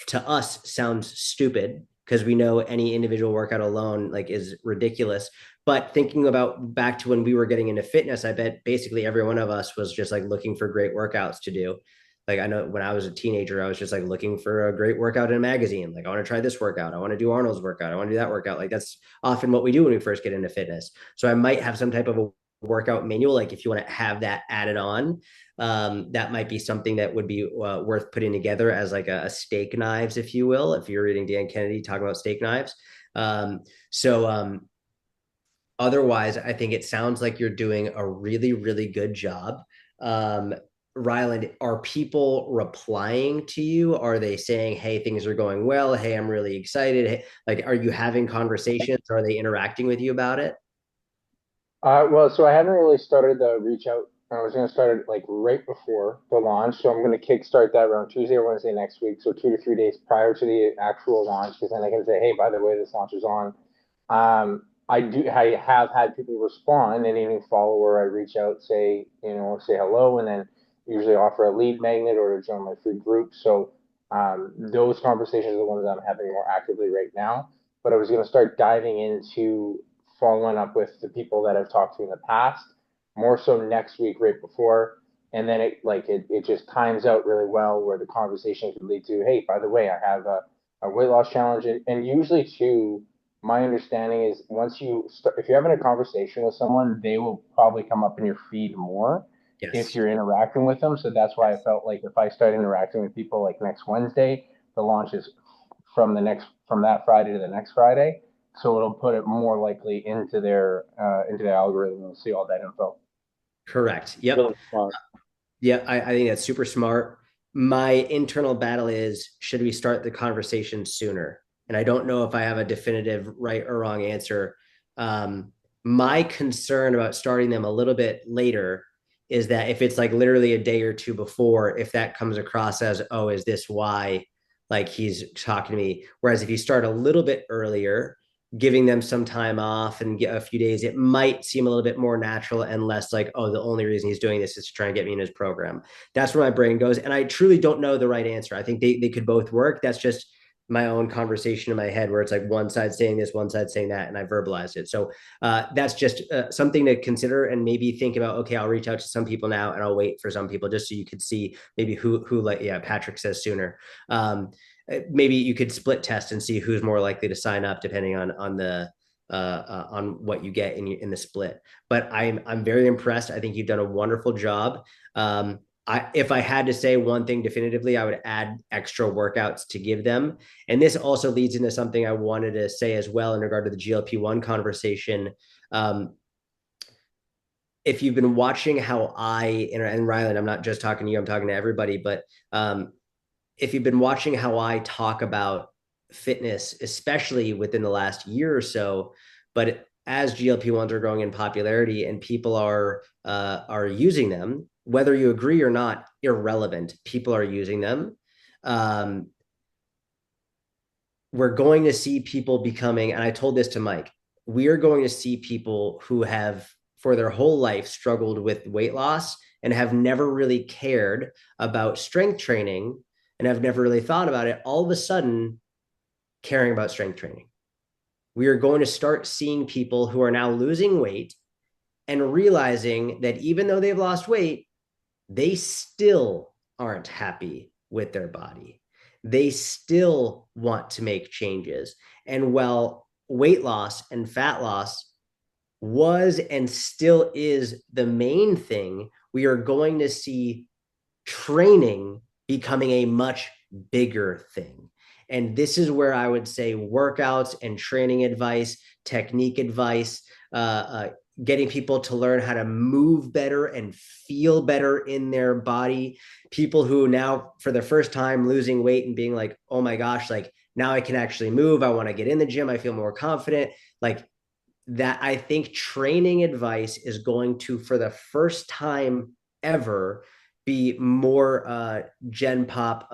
to us sounds stupid because we know any individual workout alone is ridiculous. But thinking about back to when we were getting into fitness, I bet basically every one of us was just looking for great workouts to do. I know when I was a teenager, I was just looking for a great workout in a magazine. I want to try this workout. I want to do Arnold's workout. I want to do that workout. That's often what we do when we first get into fitness. So I might have some type of a workout manual. If you want to have that added on, that might be something that would be worth putting together as a steak knives, if you will, if you're reading Dan Kennedy talking about steak knives. Otherwise, I think it sounds like you're doing a really, really good job. Ryland, are people replying to you? Are they saying, hey, things are going well? Hey, I'm really excited. Hey, are you having conversations? Are they interacting with you about it? Well, so I haven't really started the reach out I was going to start it like right before the launch. So I'm going to kickstart that around Tuesday or Wednesday next week. So 2 to 3 days prior to the actual launch, because then I can say, hey, by the way, this launch is on. I have had people respond, and any follower I reach out, say hello, and then usually offer a lead magnet or to join my free group. So those conversations are the ones I'm having more actively right now. But I was going to start diving into following up with the people that I've talked to in the past, more so next week, right before. And then it just times out really well where the conversation could lead to, hey, by the way, I have a weight loss challenge. And usually too, my understanding is once you start, if you're having a conversation with someone, they will probably come up in your feed more if Yes. you're interacting with them. So that's why I felt like if I start interacting with people like next Wednesday, the launch is from that Friday to the next Friday. So it'll put it more likely into their algorithm. They'll see all that info. Correct. Yep. Really smart. Yeah, I think that's super smart. My internal battle is, should we start the conversation sooner? And I don't know if I have a definitive right or wrong answer. My concern about starting them a little bit later is that if it's like literally a day or two before, if that comes across as, oh, is this why like he's talking to me? Whereas if you start a little bit earlier, giving them some time off and get a few days, it might seem a little bit more natural and less like, oh, the only reason he's doing this is to try and get me in his program. That's where my brain goes. And I truly don't know the right answer. I think they could both work. That's just my own conversation in my head where it's like one side saying this, one side saying that, and I verbalized it. So that's just something to consider and maybe think about, okay, I'll reach out to some people now and I'll wait for some people just so you could see maybe who like, yeah, Patrick says sooner. Maybe you could split test and see who's more likely to sign up depending on the on what you get in the split. But I'm very impressed. I think you've done a wonderful job. If I had to say one thing definitively, I would add extra workouts to give them. And this also leads into something I wanted to say as well in regard to the GLP-1 conversation. If you've been watching how and Rylan, I'm not just talking to you, I'm talking to everybody, but if you've been watching how I talk about fitness, especially within the last year or so, but as GLP-1s are growing in popularity and people are using them, whether you agree or not, irrelevant. People are using them. We're going to see people becoming, and I told this to Mike, we are going to see people who have for their whole life struggled with weight loss and have never really cared about strength training and have never really thought about it, all of a sudden caring about strength training. We are going to start seeing people who are now losing weight and realizing that even though they've lost weight, they still aren't happy with their body. They still want to make changes. And while weight loss and fat loss was and still is the main thing, we are going to see training becoming a much bigger thing. And this is where I would say workouts and training advice, technique advice, getting people to learn how to move better and feel better in their body. People who now, for the first time, losing weight and being like, oh my gosh, like now I can actually move. I want to get in the gym. I feel more confident. Like that, I think training advice is going to, for the first time ever, be more gen pop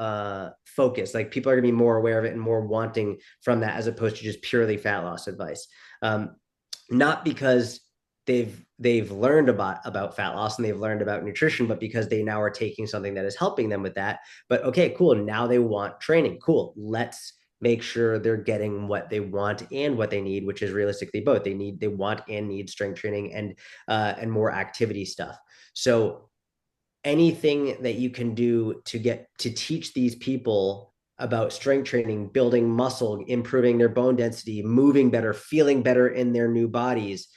focused. Like people are gonna be more aware of it and more wanting from that as opposed to just purely fat loss advice. Not because they've learned about fat loss and they've learned about nutrition, but because they now are taking something that is helping them with that. But okay, cool. Now they want training. Cool. Let's make sure they're getting what they want and what they need, which is realistically both. They want and need strength training and more activity stuff. So anything that you can do to get to teach these people about strength training, building muscle, improving their bone density, moving better, feeling better in their new bodies.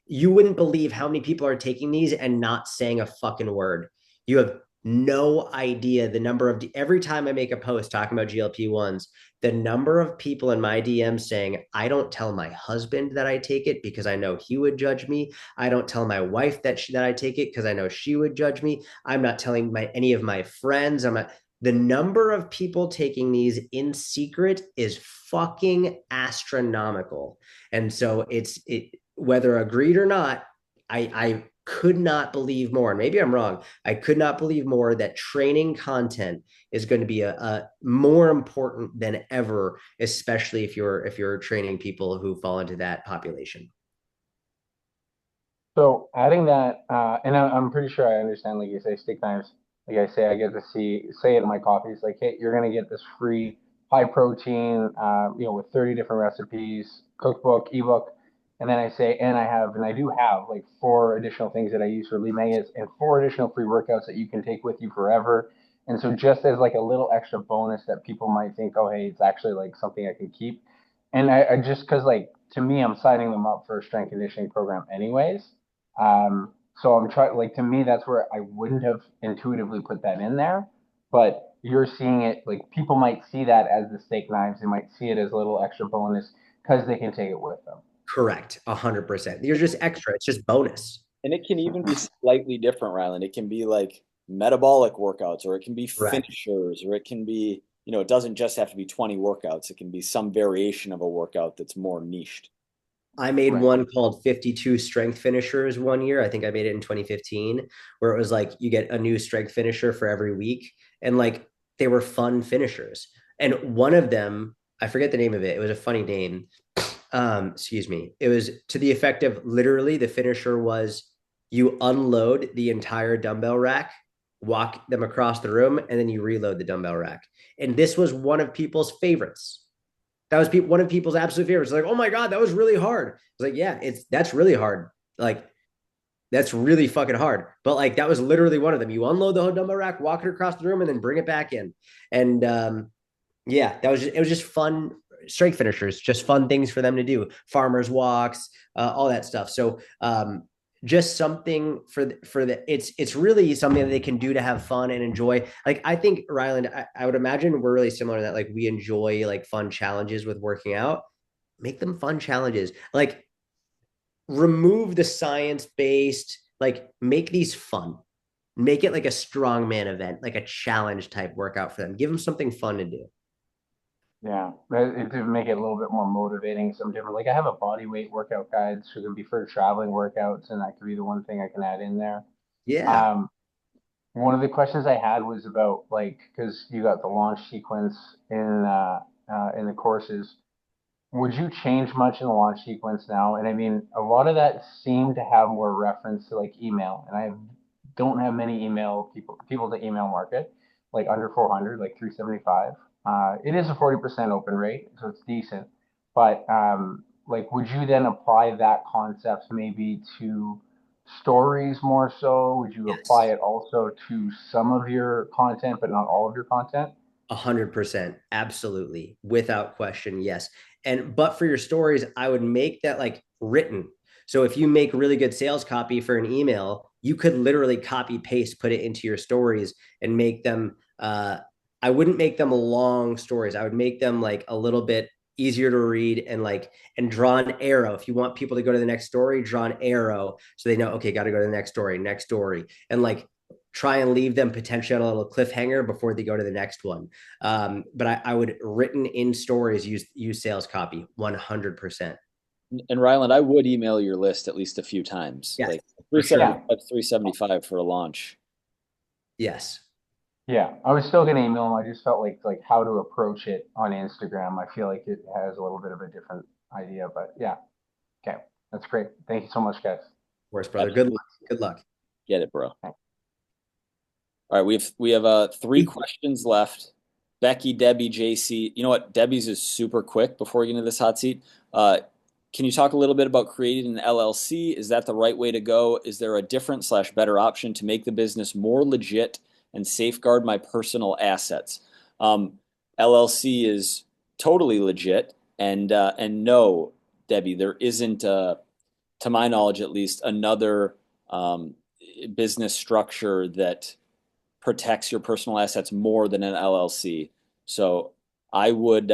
You wouldn't believe how many people are taking these and not saying a fucking word. You have no idea the number of, every time I make a post talking about GLP-1s, the number of people in my DMs saying, I don't tell my husband that I take it because I know he would judge me. I don't tell my wife that I take it because I know she would judge me. I'm not telling any of my friends. The number of people taking these in secret is fucking astronomical. And so whether agreed or not, I could not believe more, and maybe I'm wrong, I could not believe more that training content is going to be a more important than ever, especially if you're training people who fall into that population. So adding that, and I'm pretty sure I understand, like you say, steak knives. Like I say, I get to say it in my coffees, like, hey, you're gonna get this free high protein, with 30 different recipes, cookbook, ebook, and then I say, and I do have like 4 additional things that I use for lead magnets and 4 additional free workouts that you can take with you forever. And so just as like a little extra bonus that people might think, oh, hey, it's actually like something I can keep. And I just because like to me, I'm signing them up for a strength conditioning program anyways. So I'm trying, like, to me, that's where I wouldn't have intuitively put that in there, but you're seeing it, like, people might see that as the steak knives. They might see it as a little extra bonus because they can take it with them. Correct. 100%. You're just extra. It's just bonus. And it can even be slightly different, Ryland. It can be like metabolic workouts, or it can be Correct. finishers, or it can be, it doesn't just have to be 20 workouts. It can be some variation of a workout that's more niched. I made Right. one called 52 strength finishers one year. I think I made it in 2015, where it was like you get a new strength finisher for every week. And like they were fun finishers. And one of them, I forget the name of it. It was a funny name. Excuse me. It was to the effect of literally the finisher was you unload the entire dumbbell rack, walk them across the room, and then you reload the dumbbell rack. And this was one of people's favorites. That was one of people's absolute favorites. Like, oh my God, that was really hard. It's like, yeah, that's really hard. Like, that's really fucking hard. But like, that was literally one of them. You unload the whole dumbbell rack, walk it across the room, and then bring it back in. And yeah, it was just fun strength finishers, just fun things for them to do. Farmers walks, all that stuff. So just something for the it's really something that they can do to have fun and enjoy. Like I think Ryland, I would imagine we're really similar in that like we enjoy like fun challenges with working out. Make them fun challenges. Like remove the science based, like make these fun. Make it like a strongman event, like a challenge type workout for them. Give them something fun to do. Yeah, to make it a little bit more motivating, some different. Like I have a body weight workout guide, so it can be for traveling workouts, and that could be the one thing I can add in there. Yeah. Um, One of the questions I had was about like because you got the launch sequence in the courses. Would you change much in the launch sequence now? And I mean, a lot of that seemed to have more reference to like email, and don't have many people to email market, like under 400, like 375. It is a 40% open rate, so it's decent. But like, would you then apply that concept maybe to stories more so? Would you apply Yes. it also to some of your content, but not all of your content? 100%. Absolutely. Without question. Yes. But for your stories, I would make that like written. So if you make really good sales copy for an email, you could literally copy paste, put it into your stories and make them, I wouldn't make them long stories. I would make them like a little bit easier to read and draw an arrow. If you want people to go to the next story, draw an arrow so they know, okay, got to go to the next story. And like try and leave them potentially on a little cliffhanger before they go to the next one. But I would written in stories use sales copy 100%. And Ryland, I would email your list at least a few times. Yes, Like for sure. 375 for a launch. Yes. Yeah, I was still gonna email them. I just felt like how to approach it on Instagram. I feel like it has a little bit of a different idea, but yeah. Okay, that's great. Thank you so much, guys. Of course, brother. Good luck. Good luck. Get it, bro. All right, we have 3 questions left. Becky, Debbie, JC. You know what? Debbie's is super quick before we get into this hot seat. Can you talk a little bit about creating an LLC? Is that the right way to go? Is there a different / better option to make the business more legit and safeguard my personal assets? LLC is totally legit, and no, Debbie, there isn't, to my knowledge at least, another business structure that protects your personal assets more than an LLC. So I would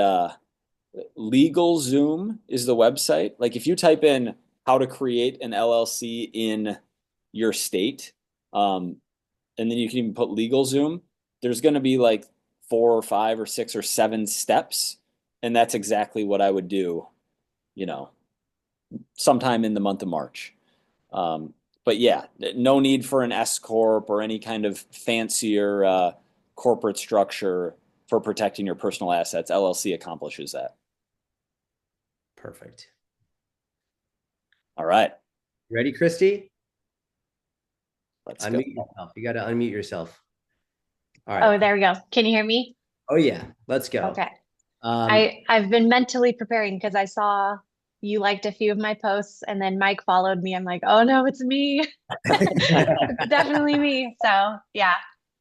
LegalZoom is the website. Like if you type in how to create an LLC in your state, and then you can even put LegalZoom, there's going to be like 4 or 5 or 6 or 7 steps. And that's exactly what I would do, sometime in the month of March. But yeah, no need for an S corp or any kind of fancier corporate structure for protecting your personal assets. LLC accomplishes that. Perfect. All right. Ready, Christy? Let's unmute go. yourself. You got to unmute yourself. All Oh, right. there we go. Can you hear me? Oh yeah. Let's go. Okay. I've been mentally preparing because I saw you liked a few of my posts and then Mike followed me. I'm like, oh no, it's me. It's definitely me. So yeah,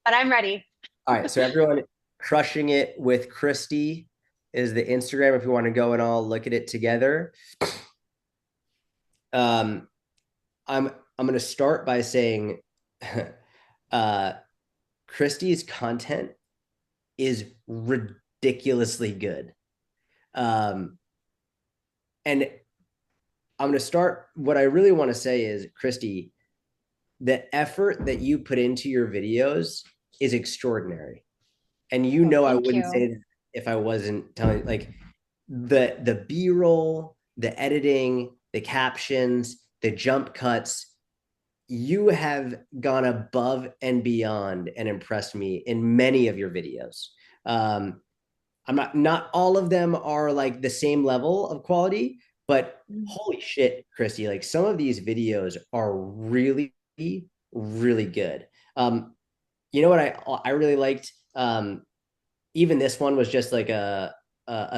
but I'm ready. All right. So everyone, crushing it with Christy is the Instagram if you want to go and all look at it together. I'm going to start by saying Christy's content is ridiculously good. And I'm going to start. What I really want to say is, Christy, the effort that you put into your videos is extraordinary. And you know, I wouldn't say that if I wasn't telling, like, the B-roll, the editing, the captions, the jump cuts, you have gone above and beyond and impressed me in many of your videos. I'm not all of them are like the same level of quality, but holy shit, Christy, like some of these videos are really, really good. You know what I really liked? Even this one was just like a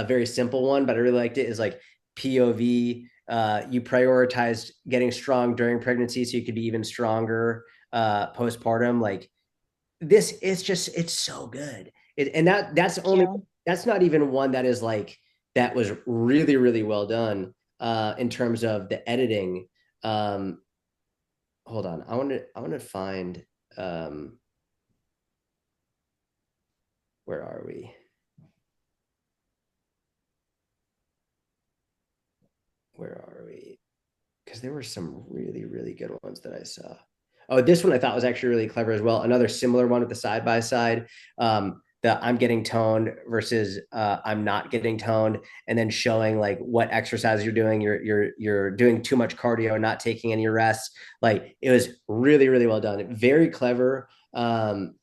very simple one, but I really liked it. Is like POV. You prioritized getting strong during pregnancy so you could be even stronger postpartum. Like this is just, it's so good. And that's not even one that is like, that was really, really well done in terms of the editing. Hold on. I want to find, where are we? Where are we? Because there were some really, really good ones that I saw. Oh, this one I thought was actually really clever as well. Another similar one with the side by side. The I'm getting toned versus I'm not getting toned, and then showing like what exercise you're doing. You're doing too much cardio, not taking any rest. Like it was really, really well done. Very clever. Where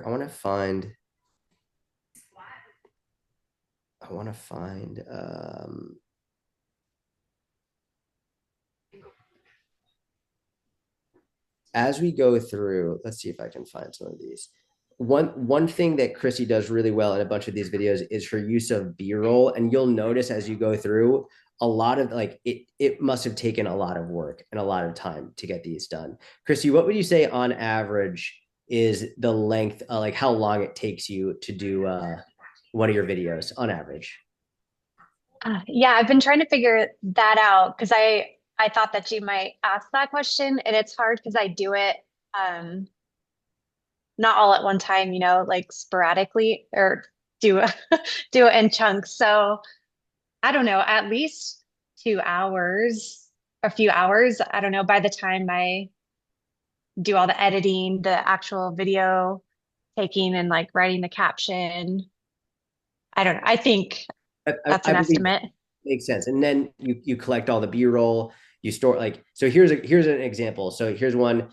I want to find. As we go through, let's see if I can find some of these. One thing that Chrissy does really well in a bunch of these videos is her use of B-roll. And you'll notice as you go through, a lot of like it must have taken a lot of work and a lot of time to get these done. Chrissy, what would you say on average is the length, like how long it takes you to do one of your videos on average? Yeah, I've been trying to figure that out because I thought that you might ask that question, and it's hard because I do it not all at one time, like sporadically or do do it in chunks. So I don't know, at least 2 hours, a few hours. I don't know, by the time I do all the editing, the actual video taking and like writing the caption. I don't know. I think that's I an believe estimate. makes sense. And then you collect all the B-roll, you store like, so here's an example. So here's one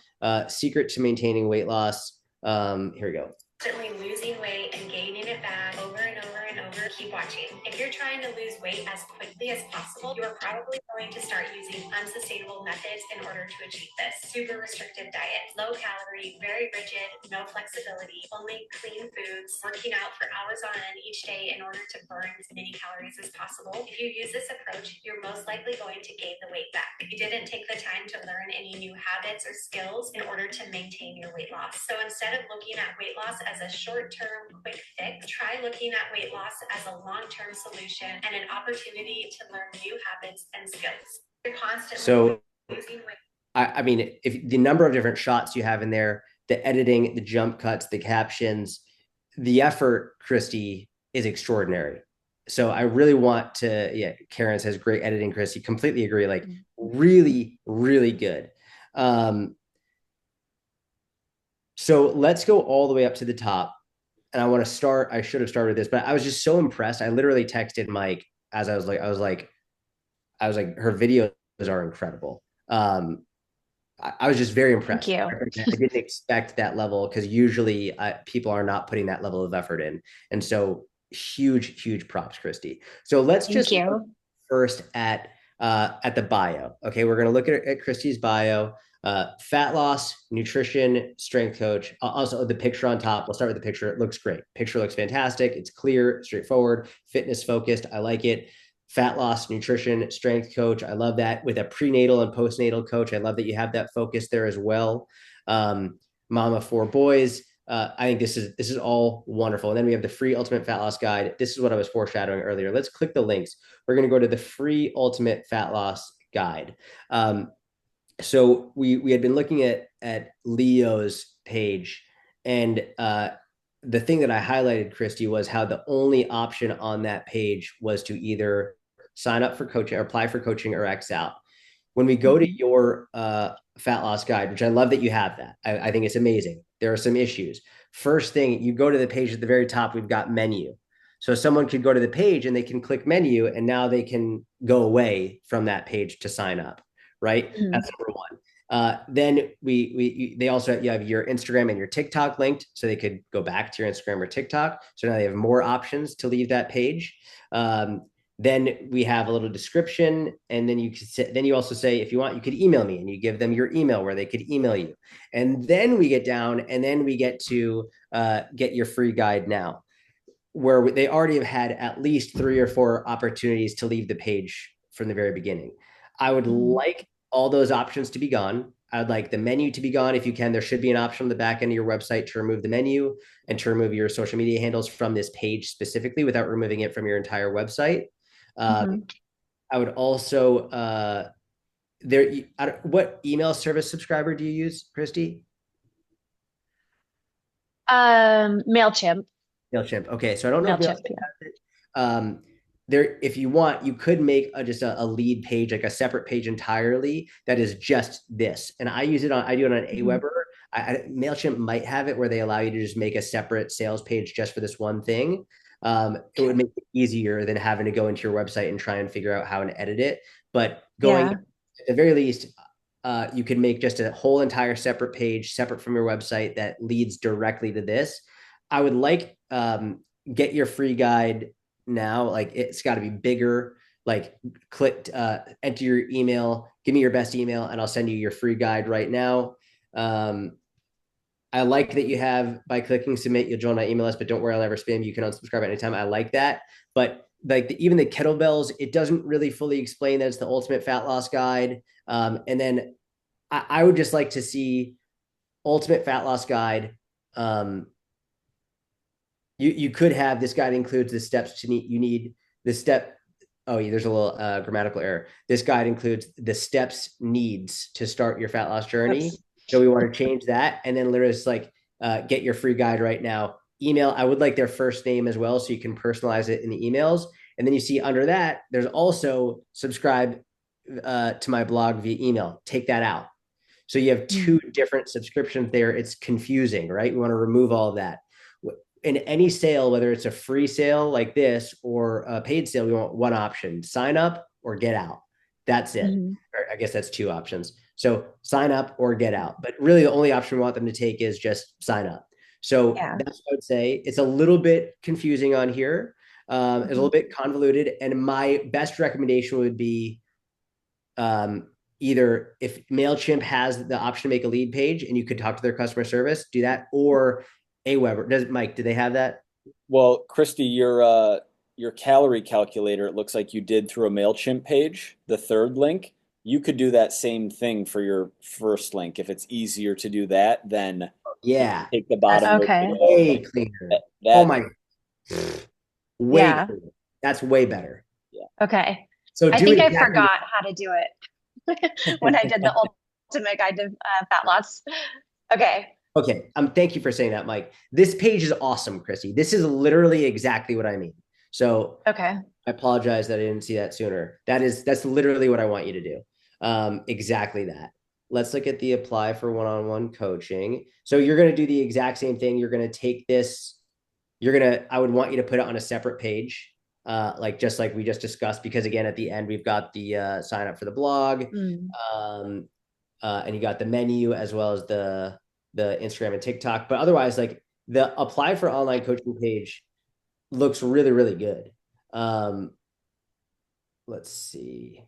secret to maintaining weight loss. Here we go. Constantly losing weight and gaining it back over and over and over. Keep watching. If you're trying to lose weight as quickly as possible, you are probably going to start using unsustainable methods in order to achieve this. Super restrictive diet, low calorie, very rigid, no flexibility, only clean foods, working out for hours on end each day in order to burn as many calories as possible. If you use this approach, you're most likely going to gain the weight back. If you didn't take the time to learn any new habits or skills in order to maintain your weight loss. So instead of looking at weight loss as a short-term quick fix, try looking at weight loss as a long-term solution and an opportunity to learn new habits and skills. You're constantly losing weight. I mean, if the number of different shots you have in there, the editing, the jump cuts, the captions, the effort, Christy, is extraordinary. So I really want to, yeah, Karen says great editing, Christy. Completely agree. Like really, really good. So let's go all the way up to the top. And I want to start, I should have started this, but I was just so impressed. I literally texted Mike as I was like, her videos are incredible. I was just very Thank impressed. you. I didn't expect that level because usually people are not putting that level of effort in. And so huge props, Christy. So let's Thank just look you. first at the bio. Okay, we're going to look at Christy's bio. Fat loss, nutrition, strength coach. Also, the picture on top. We'll start with the picture. It looks great. Picture looks fantastic. It's clear, straightforward, fitness focused. I like it. Fat loss, nutrition, strength coach. I love that. With a prenatal and postnatal coach. I love that you have that focus there as well. Mama 4 boys. I think this is all wonderful. And then we have the free ultimate fat loss guide. This is what I was foreshadowing earlier. Let's click the links. We're going to go to the free ultimate fat loss guide. So we had been looking at Leo's page, and the thing that I highlighted, Christy, was how the only option on that page was to either sign up for coaching or apply for coaching or X out. When we go to your fat loss guide, which I love that you have that, I think it's amazing. There are some issues. First thing, you go to the page at the very top, we've got menu. So someone could go to the page and they can click menu, and now they can go away from that page to sign up, right? That's number one. Then they also have your Instagram and your TikTok linked, so they could go back to your Instagram or TikTok. So now they have more options to leave that page. Then we have a little description, and then you also say, if you want, you could email me, and you give them your email where they could email you. And then we get down, and then we get to get your free guide now, where they already have had at least 3 or 4 opportunities to leave the page from the very beginning. I would like all those options to be gone. I'd like the menu to be gone. If you can, there should be an option on the back end of your website to remove the menu and to remove your social media handles from this page specifically without removing it from your entire website. I would also what email service subscriber do you use, Christy? MailChimp. MailChimp. Okay, so I don't know if MailChimp, MailChimp has it. There, if you want, you could make just a lead page, like a separate page entirely that is just this. And I do it on Aweber. MailChimp might have it where they allow you to just make a separate sales page just for this one thing. It would make it easier than having to go into your website and try and figure out how to edit it. But at the very least, you can make just a whole entire separate page, separate from your website, that leads directly to this. I would like get your free guide now. Like, it's got to be bigger. Like, click enter your email, give me your best email, and I'll send you your free guide right now. I like that you have, by clicking submit, you'll join my email list, but don't worry, I'll never spam you. You can unsubscribe at any time. I like that. But like even the kettlebells, it doesn't really fully explain that it's the ultimate fat loss guide. And then I would just like to see ultimate fat loss guide. You could have this guide includes the steps you need the step. Oh, yeah, there's a little grammatical error. This guide includes the steps needs to start your fat loss journey. Oops. So we want to change that. And then literally just like get your free guide right now. Email, I would like their first name as well, so you can personalize it in the emails. And then you see under that, there's also subscribe to my blog via email. Take that out. So you have 2 different subscriptions there. It's confusing, right? We want to remove all of that. In any sale, whether it's a free sale like this or a paid sale, we want one option: sign up or get out. That's it. Or I guess that's 2 options. So sign up or get out. But really, the only option we want them to take is just sign up. So that's what I would say. It's a little bit confusing on here. It's a little bit convoluted. And my best recommendation would be either, if MailChimp has the option to make a lead page and you could talk to their customer service, do that, or Aweber. Mike, do they have that? Well, Christy, your calorie calculator, it looks like you did through a MailChimp page, the 3rd link. You could do that same thing for your first link. If it's easier to do that, then take the bottom. Okay. Way cleaner. Oh my, way cleaner. That's way better. Yeah. Okay. So I think I forgot how to do it when I did the ultimate guide to fat loss. Okay. Okay. Thank you for saying that, Mike. This page is awesome, Chrissy. This is literally exactly what I mean. So okay. I apologize that I didn't see that sooner. That's literally what I want you to do. Exactly that. Let's look at the apply for one-on-one coaching. So you're going to do the exact same thing. You're going to take this. I would want you to put it on a separate page. like just like we just discussed, because again, at the end, we've got the sign up for the blog, and you got the menu as well as the Instagram and TikTok. But otherwise, like the apply for online coaching page looks really, really good. Let's see.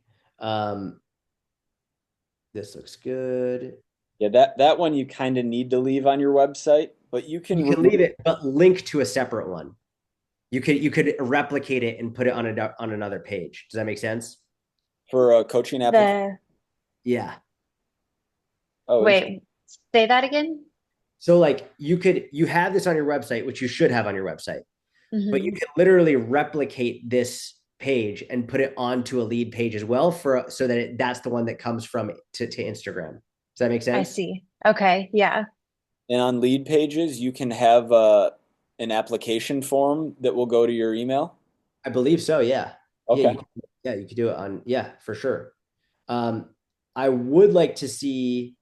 This looks good. Yeah, that one you kind of need to leave on your website, but you can leave it, but link to a separate one. You could replicate it and put it on another page. Does that make sense? For a coaching application. Yeah. Oh, Wait, say that again. So like you have this on your website, which you should have on your website, but you can literally replicate this page and put it onto a lead page as well so that that's the one that comes from to Instagram. Does that make sense? I see. Okay. Yeah. And on lead pages, you can have an application form that will go to your email. I believe so. Yeah. Okay. Yeah, you could do it on. Yeah, for sure. I would like to see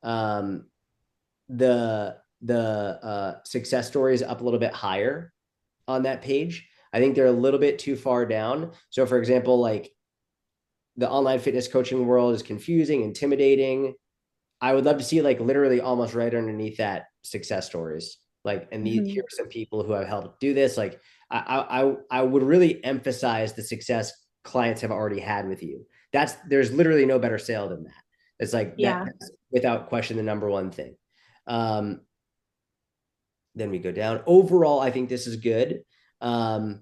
the success stories up a little bit higher on that page. I think they're a little bit too far down. So for example, like the online fitness coaching world is confusing, intimidating. I would love to see like literally almost right underneath that success stories. Like, and here are some people who have helped do this. Like I would really emphasize the success clients have already had with you. There's literally no better sale than that. It's like that's without question the number one thing. Then we go down. Overall, I think this is good. Yeah,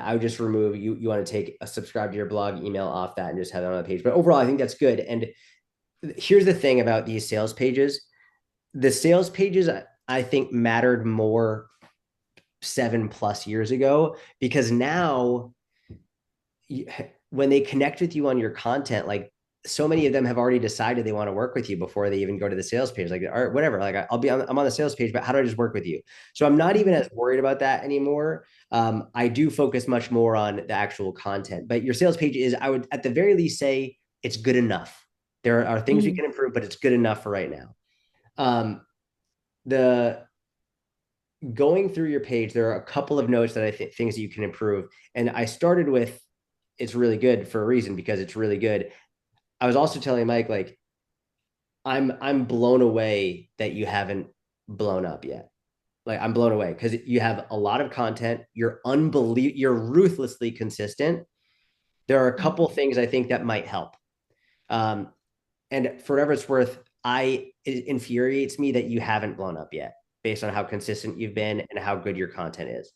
I would just remove you want to take a subscribe to your blog email off that and just have it on the page. But overall, I think that's good. And here's the thing about these sales pages. The sales pages, I think, mattered more 7+ years ago, because now when they connect with you on your content, like so many of them have already decided they want to work with you before they even go to the sales page. Like, all right, whatever. Like I'm on the sales page, but how do I just work with you? So I'm not even as worried about that anymore. I do focus much more on the actual content, but your sales page I would at the very least say it's good enough. There are things we can improve, but it's good enough for right now. The going through your page, there are a couple of notes that I think things that you can improve. And I started with, it's really good for a reason, because it's really good. I was also telling Mike, like, I'm blown away that you haven't blown up yet. Like, I'm blown away because you have a lot of content. You're ruthlessly consistent. There are a couple things I think that might help. And for whatever it's worth, it infuriates me that you haven't blown up yet, based on how consistent you've been and how good your content is.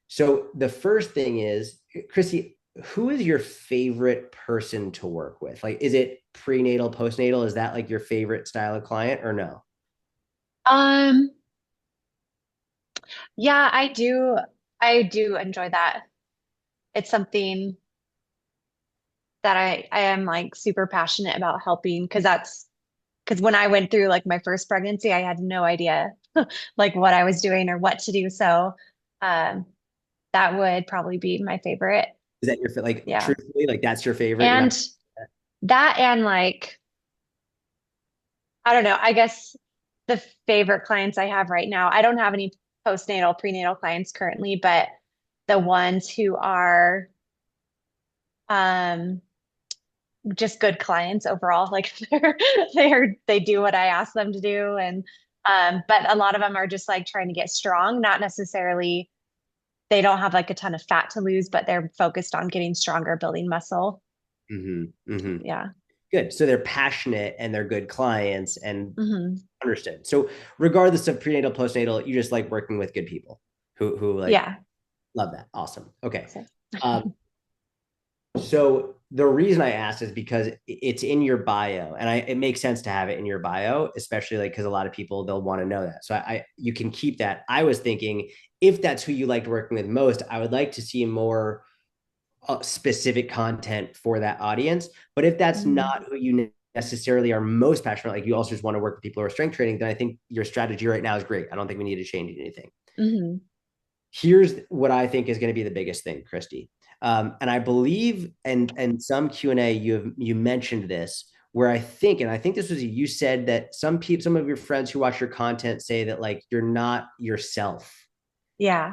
So the first thing is, Christy, who is your favorite person to work with? Like, is it prenatal, postnatal? Is that like your favorite style of client or no? Yeah, I do. I do enjoy that. It's something that I am like super passionate about helping, because when I went through like my first pregnancy, I had no idea like what I was doing or what to do. So that would probably be my favorite. Is that your like Yeah. truthfully, like that's your favorite? And that and like I don't know, I guess the favorite clients I have right now, I don't have any postnatal, prenatal clients currently, but the ones who are just good clients overall, like they do what I ask them to do. And but a lot of them are just like trying to get strong, not necessarily, they don't have like a ton of fat to lose, but they're focused on getting stronger, building muscle. Yeah. Good. So they're passionate and they're good clients and understood. So regardless of prenatal, postnatal, you just like working with good people who like love that. Awesome. Okay. So the reason I asked is because it's in your bio, and it makes sense to have it in your bio, especially like because a lot of people, they'll want to know that. So you can keep that. I was thinking, if that's who you liked working with most, I would like to see more specific content for that audience. But if that's not who you necessarily are most passionate, like you also just want to work with people who are strength training, then I think your strategy right now is great. I don't think we need to change anything. Here's what I think is going to be the biggest thing, Christy. And I believe in some Q&A you mentioned this, where I think this was you said that some of your friends who watch your content say that like you're not yourself. Yeah.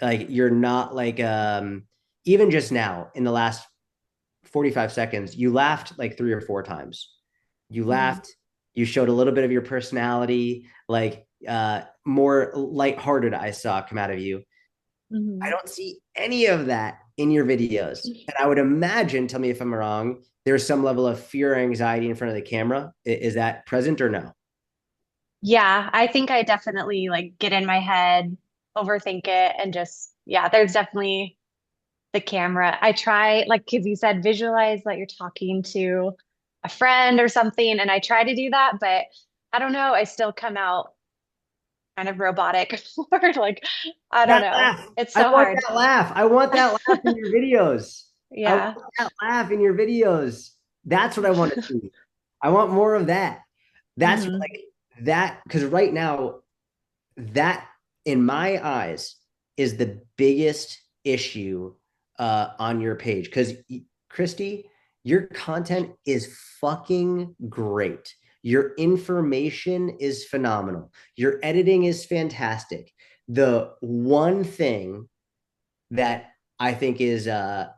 Like you're not like even just now in the last 45 seconds, you laughed like 3 or 4 times. You laughed, you showed a little bit of your personality, like more lighthearted I saw come out of you. I don't see any of that in your videos. And I would imagine, tell me if I'm wrong, there's some level of fear or anxiety in front of the camera. Is that present or no? Yeah, I think I definitely like get in my head, overthink it, and just, yeah, there's definitely the camera. I try, like, because you said visualize that you're talking to a friend or something, and I try to do that, but I don't know, I still come out kind of robotic or like, I don't That know. laugh. It's I so want hard. that laugh. I want that laugh in your videos. I want Yeah. that laugh in your videos. That's what I want to see. I want more of that. That's hmm like that because right now, that in my eyes is the biggest issue on your page. Because Christy, your content is fucking great. Your information is phenomenal. Your editing is fantastic. The one thing that I think is I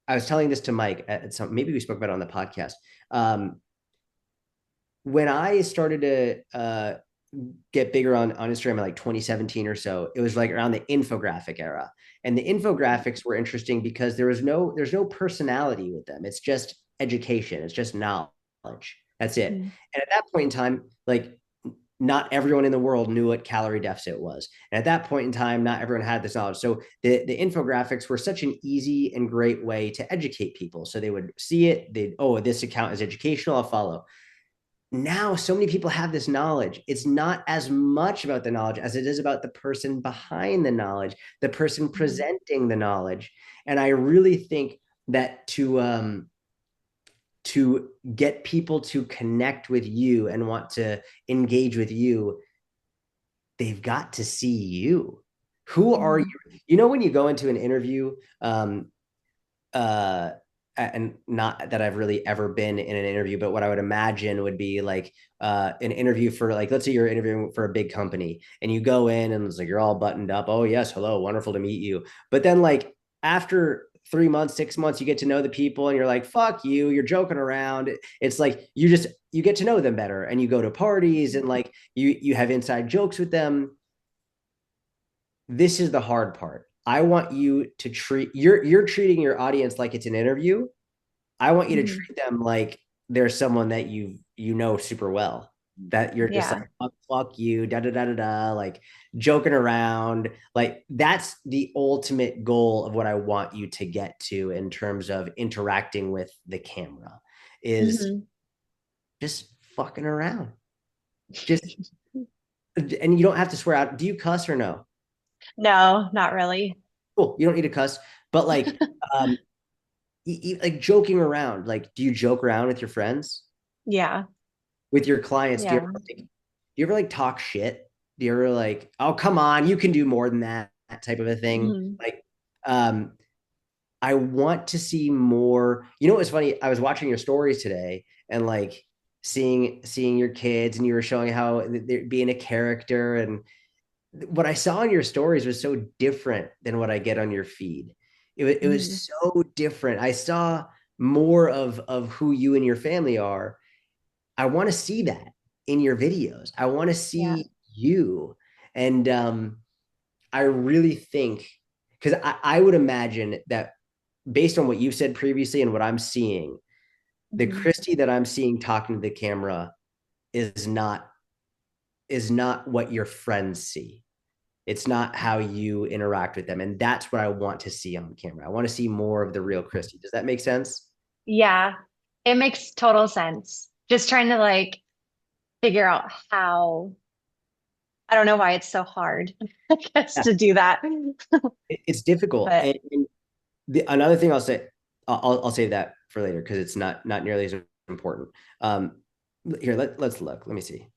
was telling this to Mike at some, maybe we spoke about it on the podcast. Um, when I started to get bigger on Instagram in like 2017 or so, it was like around the infographic era. And the infographics were interesting because there's no personality with them. It's just education. It's just knowledge. That's it. hmm And at that point in time, like not everyone in the world knew what calorie deficit was. And at that point in time, not everyone had this knowledge. So the infographics were such an easy and great way to educate people. So they would see it, they'd, oh, this account is educational, I'll follow. Now so many people have this knowledge. It's not as much about the knowledge as it is about the person behind the knowledge, the person presenting the knowledge. And I really think that to get people to connect with you and want to engage with you, they've got to see you. Who are you? You know, when you go into an interview, uh, and not that I've really ever been in an interview, but what I would imagine would be like an interview for like, let's say you're interviewing for a big company and you go in and it's like, you're all buttoned up. Oh yes. Hello. Wonderful to meet you. But then like after 3 months, 6 months, you get to know the people and you're like, fuck you, you're joking around. It's like, you get to know them better and you go to parties and like you have inside jokes with them. This is the hard part. I want you to treat you're treating your audience like it's an interview. I want you to hmm treat them like they're someone that you know super well. That you're just Yeah. like fuck you, da da da da da, like joking around. Like that's the ultimate goal of what I want you to get to in terms of interacting with the camera is hmm just fucking around. Just and you don't have to swear out. Do you cuss or no? No, not really. Cool. You don't need to cuss, but like um like joking around. Like, do you joke around with your friends, Yeah. with your clients? Yeah. Do you ever like talk shit? Do you ever like, oh come on, you can do more than that type of a thing? hmm Like, um, I want to see more. You know what was funny? I was watching your stories today and like seeing your kids, and you were showing how they're being a character, and what I saw in your stories was so different than what I get on your feed. It was hmm so different. I saw more of who you and your family are. I want to see that in your videos. I want to Yeah. see you. And I really think, because I would imagine that based on what you've said previously and what I'm seeing, the hmm Christy that I'm seeing talking to the camera is not what your friends see. It's not how you interact with them. And that's what I want to see on camera. I want to see more of the real Christy. Does that make sense? Yeah. It makes total sense. Just trying to like figure out how, I don't know why it's so hard, I guess, Yeah, to do that. it's difficult. But And another thing I'll say, I'll save that for later because it's not nearly as important. Here, let's look. Let me see.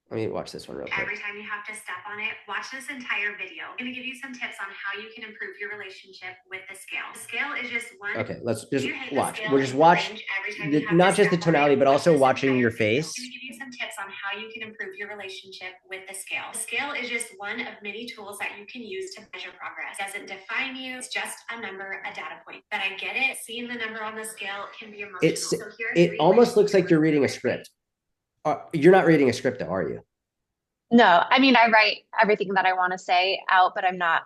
Let me watch this one real quick. Every time you have to step on it, watch this entire video. I'm going to give you some tips on how you can improve your relationship with the scale. The scale is just one. Okay, let's just You hate the watch. scale We'll just in the watch range every time you have not to just the step on tonality, it. but Watch also this watching entire your video. I'm face. going to give you some tips on how how you can improve your relationship with the scale. The scale is just one of many tools that you can use to measure progress. It doesn't define you. It's just a number, a data point. But I get it. Seeing the number on the scale can be emotional. So it almost looks like you're reading a script. You're not reading a script, though, are you? No, I mean, I write everything that I want to say out, but I'm not,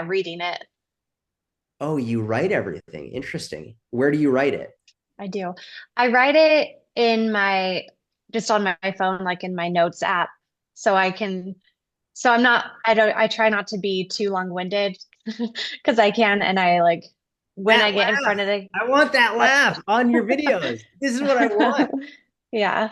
reading it. Oh, you write everything. Interesting. Where do you write it? I do. I write it just on my phone, like in my notes app. So I try not to be too long-winded because I can. And when I get in front of I want that laugh on your videos. This is what I want. Yeah.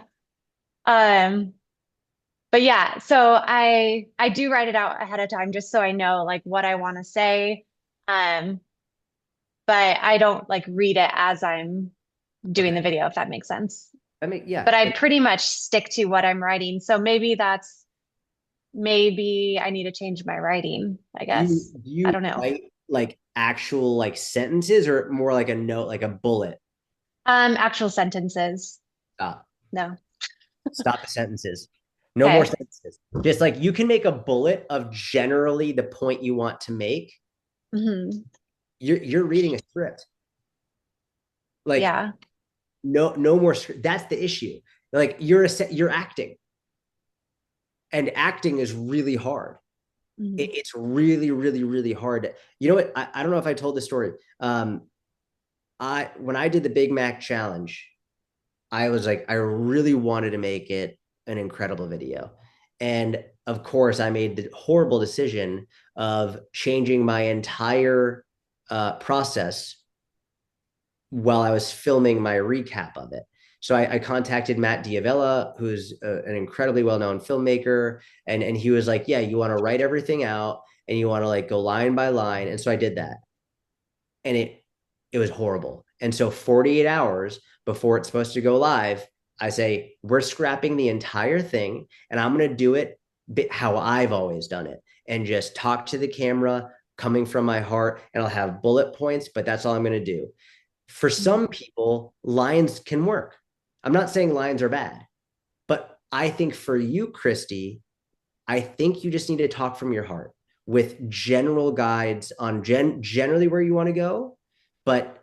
But yeah, so I do write it out ahead of time just so I know like what I want to say. Um, but I don't like read it as I'm doing the video, if that makes sense. Yeah. But I pretty much stick to what I'm writing. So maybe I need to change my writing, I guess. Do you I don't know. write like actual like sentences or more like a note, like a bullet? Actual sentences. Stop. No. Stop the sentences. No more Okay. sentences. Just like you can make a bullet of generally the point you want to make. Mm-hmm. You're reading a script. Like Yeah. no more script. That's the issue. Like you're acting. And acting is really hard. Mm-hmm. It's really, really, really hard. You know what? I don't know if I told the story. When I did the Big Mac challenge, I was like, I really wanted to make it an incredible video. And of course, I made the horrible decision of changing my entire process while I was filming my recap of it. So I contacted Matt Diavella, who's an incredibly well-known filmmaker, and he was like, "Yeah, you want to write everything out, and you want to like go line by line." And so I did that, and it was horrible. And so 48 hours before it's supposed to go live, I say, "We're scrapping the entire thing, and I'm going to do it how I've always done it, and just talk to the camera, coming from my heart, and I'll have bullet points, but that's all I'm going to do." For some people, lines can work. I'm not saying lines are bad, but I think for you, Christy, I think you just need to talk from your heart with general guides on generally where you want to go, but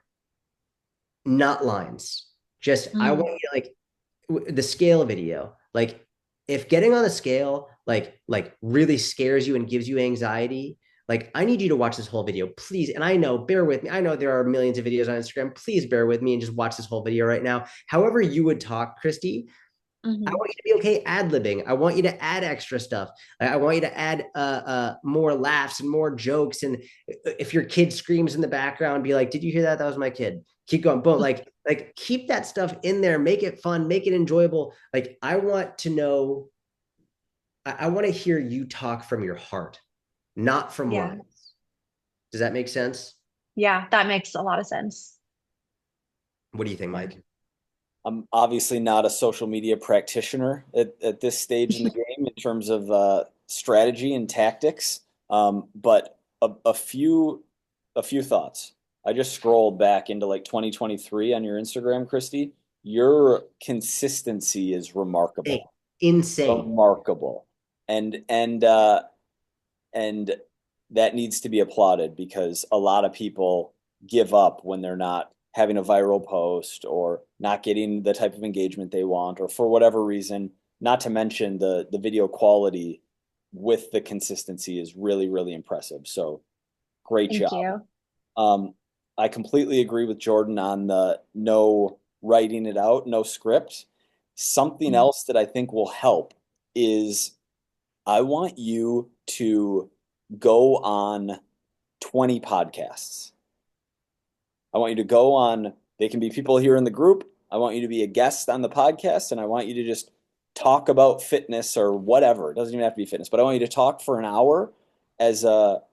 not lines. Just I want you to like the scale video. Like if getting on the scale like really scares you and gives you anxiety, like, I need you to watch this whole video, please. And I know, bear with me. I know there are millions of videos on Instagram. Please bear with me and just watch this whole video right now. However you would talk, Christy, Mm-hmm. I want you to be okay ad-libbing. I want you to add extra stuff. I want you to add more laughs and more jokes. And if your kid screams in the background, be like, "Did you hear that? That was my kid." Keep going. Boom. Like keep that stuff in there. Make it fun. Make it enjoyable. Like I want to know. I want to hear you talk from your heart, not from Yeah. lines. Does that make sense? Yeah, that makes a lot of sense. What do you think, Mike? I'm obviously not a social media practitioner at this stage in the game in terms of strategy and tactics, but a few thoughts. I just scrolled back into like 2023 on your Instagram, Christy. Your consistency is remarkable. Insane. Remarkable. And that needs to be applauded because a lot of people give up when they're not having a viral post or not getting the type of engagement they want, or for whatever reason, not to mention the video quality with the consistency is really, really impressive. So great Thank job. you. I completely agree with Jordan on the no writing it out, no script. Something else that I think will help is I want you to go on 20 podcasts. I want you to go on, they can be people here in the group. I want you to be a guest on the podcast, and I want you to just talk about fitness or whatever. It doesn't even have to be fitness, but I want you to talk for an hour as a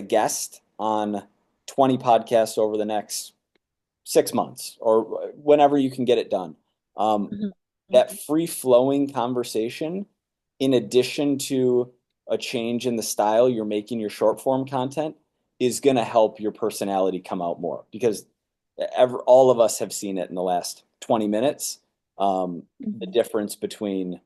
guest on 20 podcasts over the next 6 months or whenever you can get it done. That free-flowing conversation, in addition to a change in the style you're making your short form content, is going to help your personality come out more, because all of us have seen it in the last 20 minutes. The difference between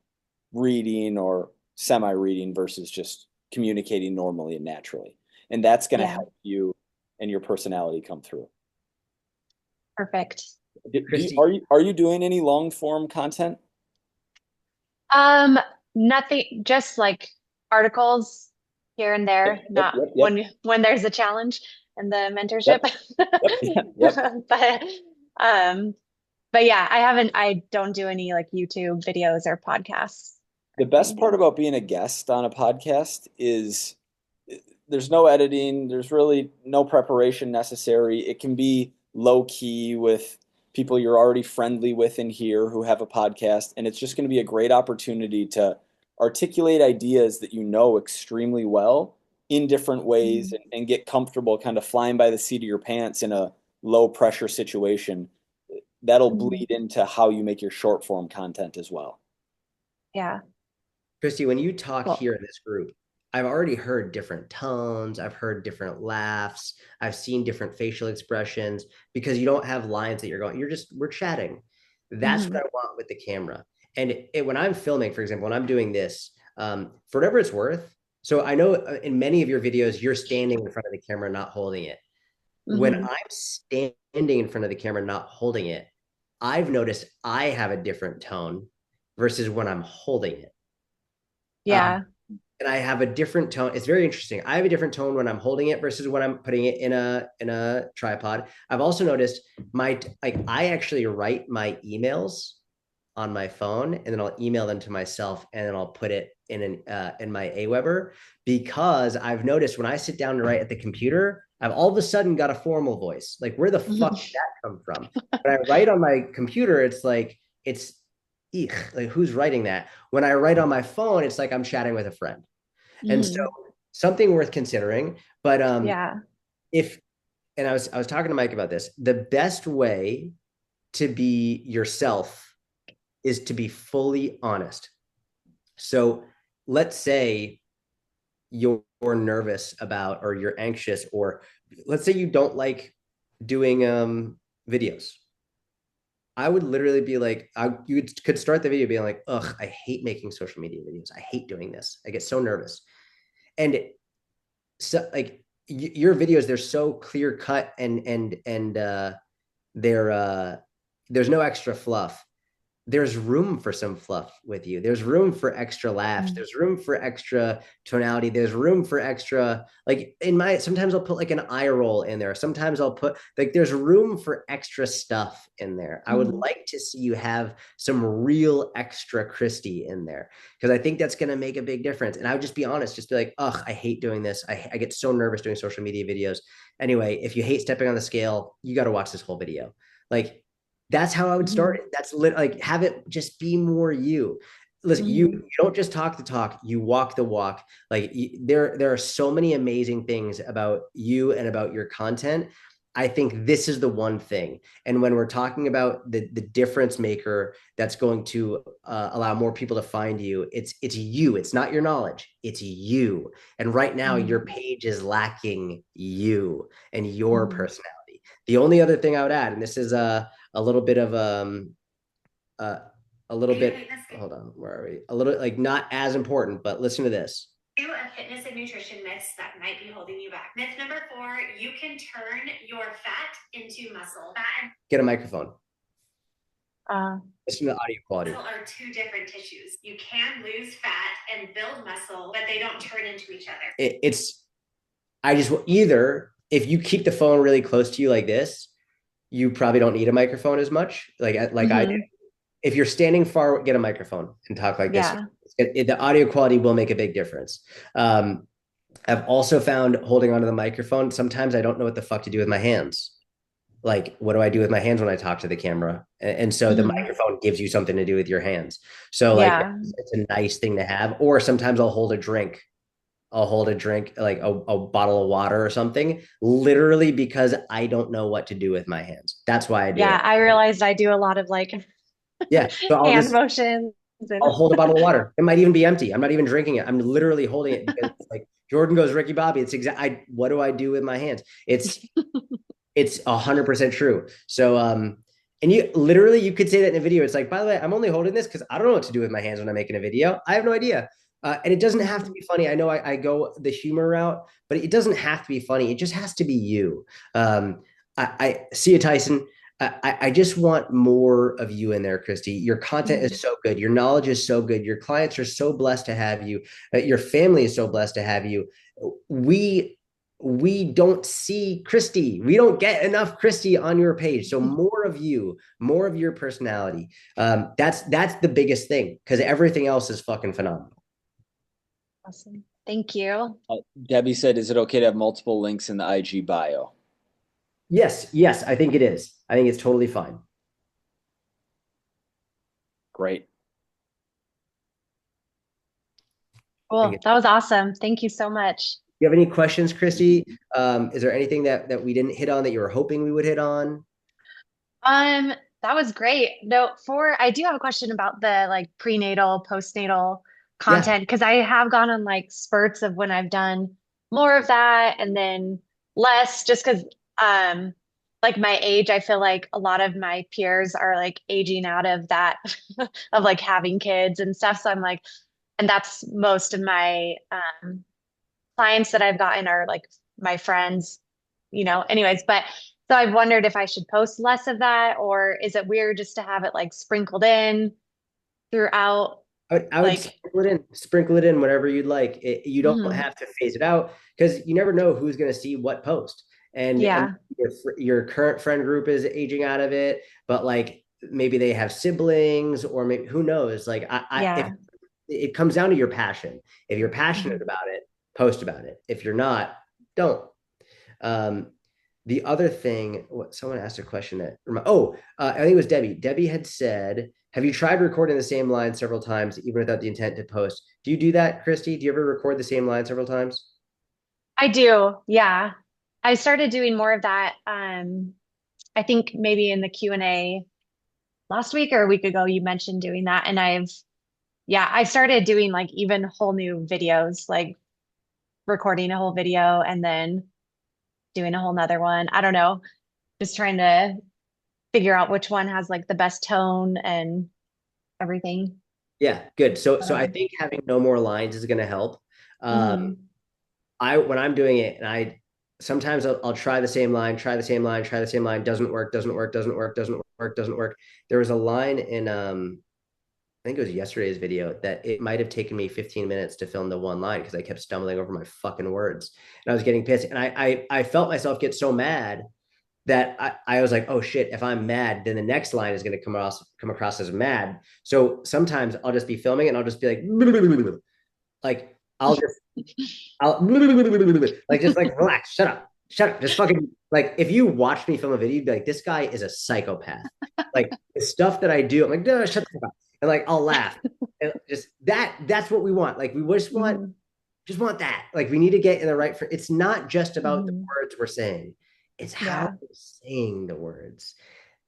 reading or semi-reading versus just communicating normally and naturally. And that's going to help you and your personality come through. Perfect. Are you doing any long form content? Nothing, just like articles here and there, not when there's a challenge in the mentorship. But yeah, I don't do any like YouTube videos or podcasts. The best part about being a guest on a podcast is there's no editing, there's really no preparation necessary. It can be low key with people you're already friendly with in here who have a podcast, and it's just going to be a great opportunity to articulate ideas that you know extremely well in different ways and get comfortable kind of flying by the seat of your pants in a low pressure situation. That'll bleed into how you make your short form content as well. Yeah. Christy, when you talk here in this group, I've already heard different tones. I've heard different laughs. I've seen different facial expressions because you don't have lines that you're going, we're chatting. That's what I want with the camera. And when I'm filming, for example, when I'm doing this, for whatever it's worth. So I know in many of your videos, you're standing in front of the camera, not holding it. When I'm standing in front of the camera, not holding it, I've noticed I have a different tone versus when I'm holding it. Yeah. And I have a different tone. It's very interesting. I have a different tone when I'm holding it versus when I'm putting it in a tripod. I've also noticed I actually write my emails on my phone and then I'll email them to myself and then I'll put it in my Aweber because I've noticed when I sit down to write at the computer, I've all of a sudden got a formal voice. Like where the fuck did that come from? When I write on my computer, it's like who's writing that? When I write on my phone, it's like I'm chatting with a friend. And so something worth considering. But I was talking to Mike about this. The best way to be yourself is to be fully honest. So let's say you're nervous about or you're anxious, or let's say you don't like doing videos. I would literally be like, you could start the video being like, ugh, I hate making social media videos. I hate doing this. I get so nervous. And so like your videos, they're so clear cut and there's no extra fluff. There's room for some fluff with you. There's room for extra laughs. There's room for extra tonality. There's room for extra, like sometimes I'll put like an eye roll in there. Sometimes I'll put there's room for extra stuff in there. I would like to see you have some real extra Christy in there because I think that's going to make a big difference. And I would just be honest, just be like, ugh, I hate doing this. I get so nervous doing social media videos. Anyway, if you hate stepping on the scale, you got to watch this whole video. Like, that's how I would start it. That's like have it just be more you. Listen, you don't just talk the talk, you walk the walk. Like there are so many amazing things about you and about your content. I think this is the one thing. And when we're talking about the difference maker that's going to allow more people to find you, it's you. It's not your knowledge. It's you. And right now, your page is lacking you and your personality. The only other thing I would add, and this is a little bit of hold on, where are we? A little like not as important, but listen to this. Do a fitness and nutrition myths that might be holding you back. Myth number 4, you can turn your fat into muscle. Get a microphone. Listen to the audio quality. Muscle are 2 different tissues. You can lose fat and build muscle, but they don't turn into each other. Either if you keep the phone really close to you like this, you probably don't need a microphone as much. Like I do. If you're standing far, get a microphone and talk like this. The audio quality will make a big difference. I've also found holding onto the microphone, sometimes I don't know what the fuck to do with my hands. Like, what do I do with my hands when I talk to the camera? And so the microphone gives you something to do with your hands. So like, it's a nice thing to have. Or sometimes I'll hold a drink. Like a bottle of water or something, literally because I don't know what to do with my hands. That's why I do it. I realized I do a lot of like so hand motions. I'll hold a bottle of water. It might even be empty. I'm not even drinking it. I'm literally holding it because like Jordan goes, Ricky Bobby. It's what do I do with my hands? It's 100% true. So And you literally, you could say that in a video. It's like, by the way, I'm only holding this because I don't know what to do with my hands when I'm making a video. I have no idea. And it doesn't have to be funny. I know I go the humor route, but it doesn't have to be funny. It just has to be you. I see you, Tyson. I just want more of you in there, Christy. Your content is so good. Your knowledge is so good. Your clients are so blessed to have you. Your family is so blessed to have you. We we don't see Christy. We don't get enough Christy on your page. So more of you, more of your personality. That's the biggest thing because everything else is fucking phenomenal. Awesome. Thank you. Debbie said, is it okay to have multiple links in the IG bio? Yes, I think it is. I think it's totally fine. Great. Cool. That was awesome. Thank you so much. You have any questions, Christy? Is there anything that we didn't hit on that you were hoping we would hit on? That was great. No, I do have a question about the like prenatal, postnatal content because I have gone on like spurts of when I've done more of that and then less just because like my age, I feel like a lot of my peers are like aging out of that of like having kids and stuff. So I'm like, and that's most of my clients that I've gotten are like my friends, anyways, but so I've wondered if I should post less of that or is it weird just to have it like sprinkled in throughout? I would Like, sprinkle it in whatever you'd like. You don't mhm. have to phase it out because you never know who's going to see what post. And Yeah, your current friend group is aging out of it, but like maybe they have siblings or maybe who knows. Like if yeah. it comes down to your passion. If you're passionate Mhm. about it, post about it. If you're not, don't. Um, the other thing, someone asked a question that, I think it was Debbie. Debbie had said, have you tried recording the same line several times, even without the intent to post? Do you do that, Christy? Do you ever record the same line several times? I do. Yeah. I started doing more of that. I think maybe in the Q&A last week or a week ago, you mentioned doing that. And I started doing like even whole new videos, like recording a whole video and then doing a whole nother one. I don't know, just trying to figure out which one has like the best tone and everything. Yeah, good. So I Um, think having no more lines is going to help. Um, mhm. when I'm doing it, and I sometimes I'll try the same line, try the same line, try the same line, doesn't work, doesn't work, doesn't work, doesn't work, doesn't work. There was a line in I think it was yesterday's video that it might have taken me 15 minutes to film the one line because I kept stumbling over my fucking words and I was getting pissed. And I felt myself get so mad that I was like, oh shit, if I'm mad, then the next line is going to come across as mad. So sometimes I'll just be filming and I'll just be like I'll like just like relax, shut up, just fucking like if you watch me film a video, you'd be like, this guy is a psychopath. Like the stuff that I do, I'm like, no, shut the fuck up, and like I'll laugh, and just that's what we want. Like we Mhm. just want that. Like we need to get in the right. It's not just about the Mhm. words we're saying; it's how Yeah. we're saying the words.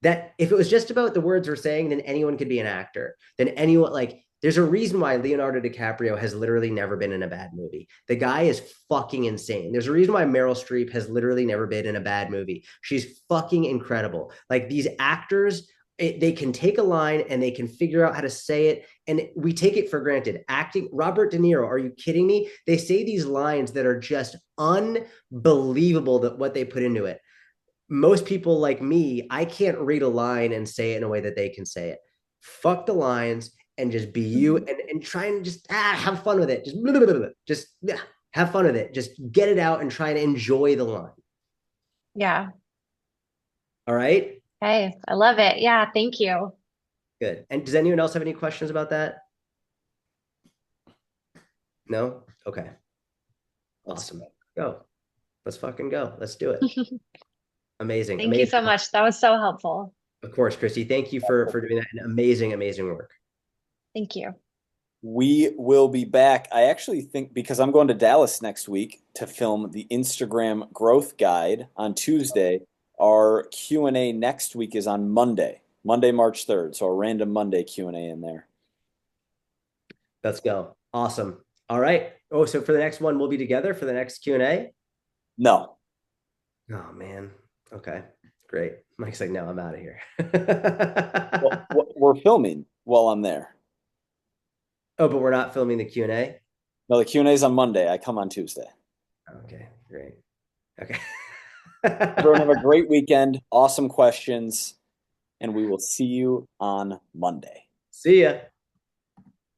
That if it was just about the words we're saying, then anyone could be an actor. Then anyone like there's a reason why Leonardo DiCaprio has literally never been in a bad movie. The guy is fucking insane. There's a reason why Meryl Streep has literally never been in a bad movie. She's fucking incredible. Like these actors, they can take a line and they can figure out how to say it. And we take it for granted. Acting, Robert De Niro, are you kidding me? They say these lines that are just unbelievable that what they put into it. Most people like me, I can't read a line and say it in a way that they can say it. Fuck the lines and just be you Mhm. and try and just have fun with it. Just have fun with it. Just get it out and try and enjoy the line. Yeah. All right. Hey, I love it. Yeah. Thank you. Good. And does anyone else have any questions about that? No? Okay. Awesome. Go. Let's fucking go. Let's do it. Amazing. Thank you Amazing. so much. That was so helpful. Of course, Christy. Thank you for doing that. And amazing work. Thank you. We will be back. I actually think because I'm going to Dallas next week to film the Instagram growth guide on Tuesday. Our Q&A next week is on Monday, March 3rd. So a random Monday Q&A in there. Let's go. Awesome. All right. Oh, so for the next one, we'll be together for the next Q&A? No. Oh, man. Okay. Great. Mike's like, no, I'm out of here. Well, we're filming while I'm there. Oh, but we're not filming the Q&A? No, the Q&A is on Monday. I come on Tuesday. Okay, great. Okay. Everyone have a great weekend. Awesome questions. And we will see you on Monday. See ya.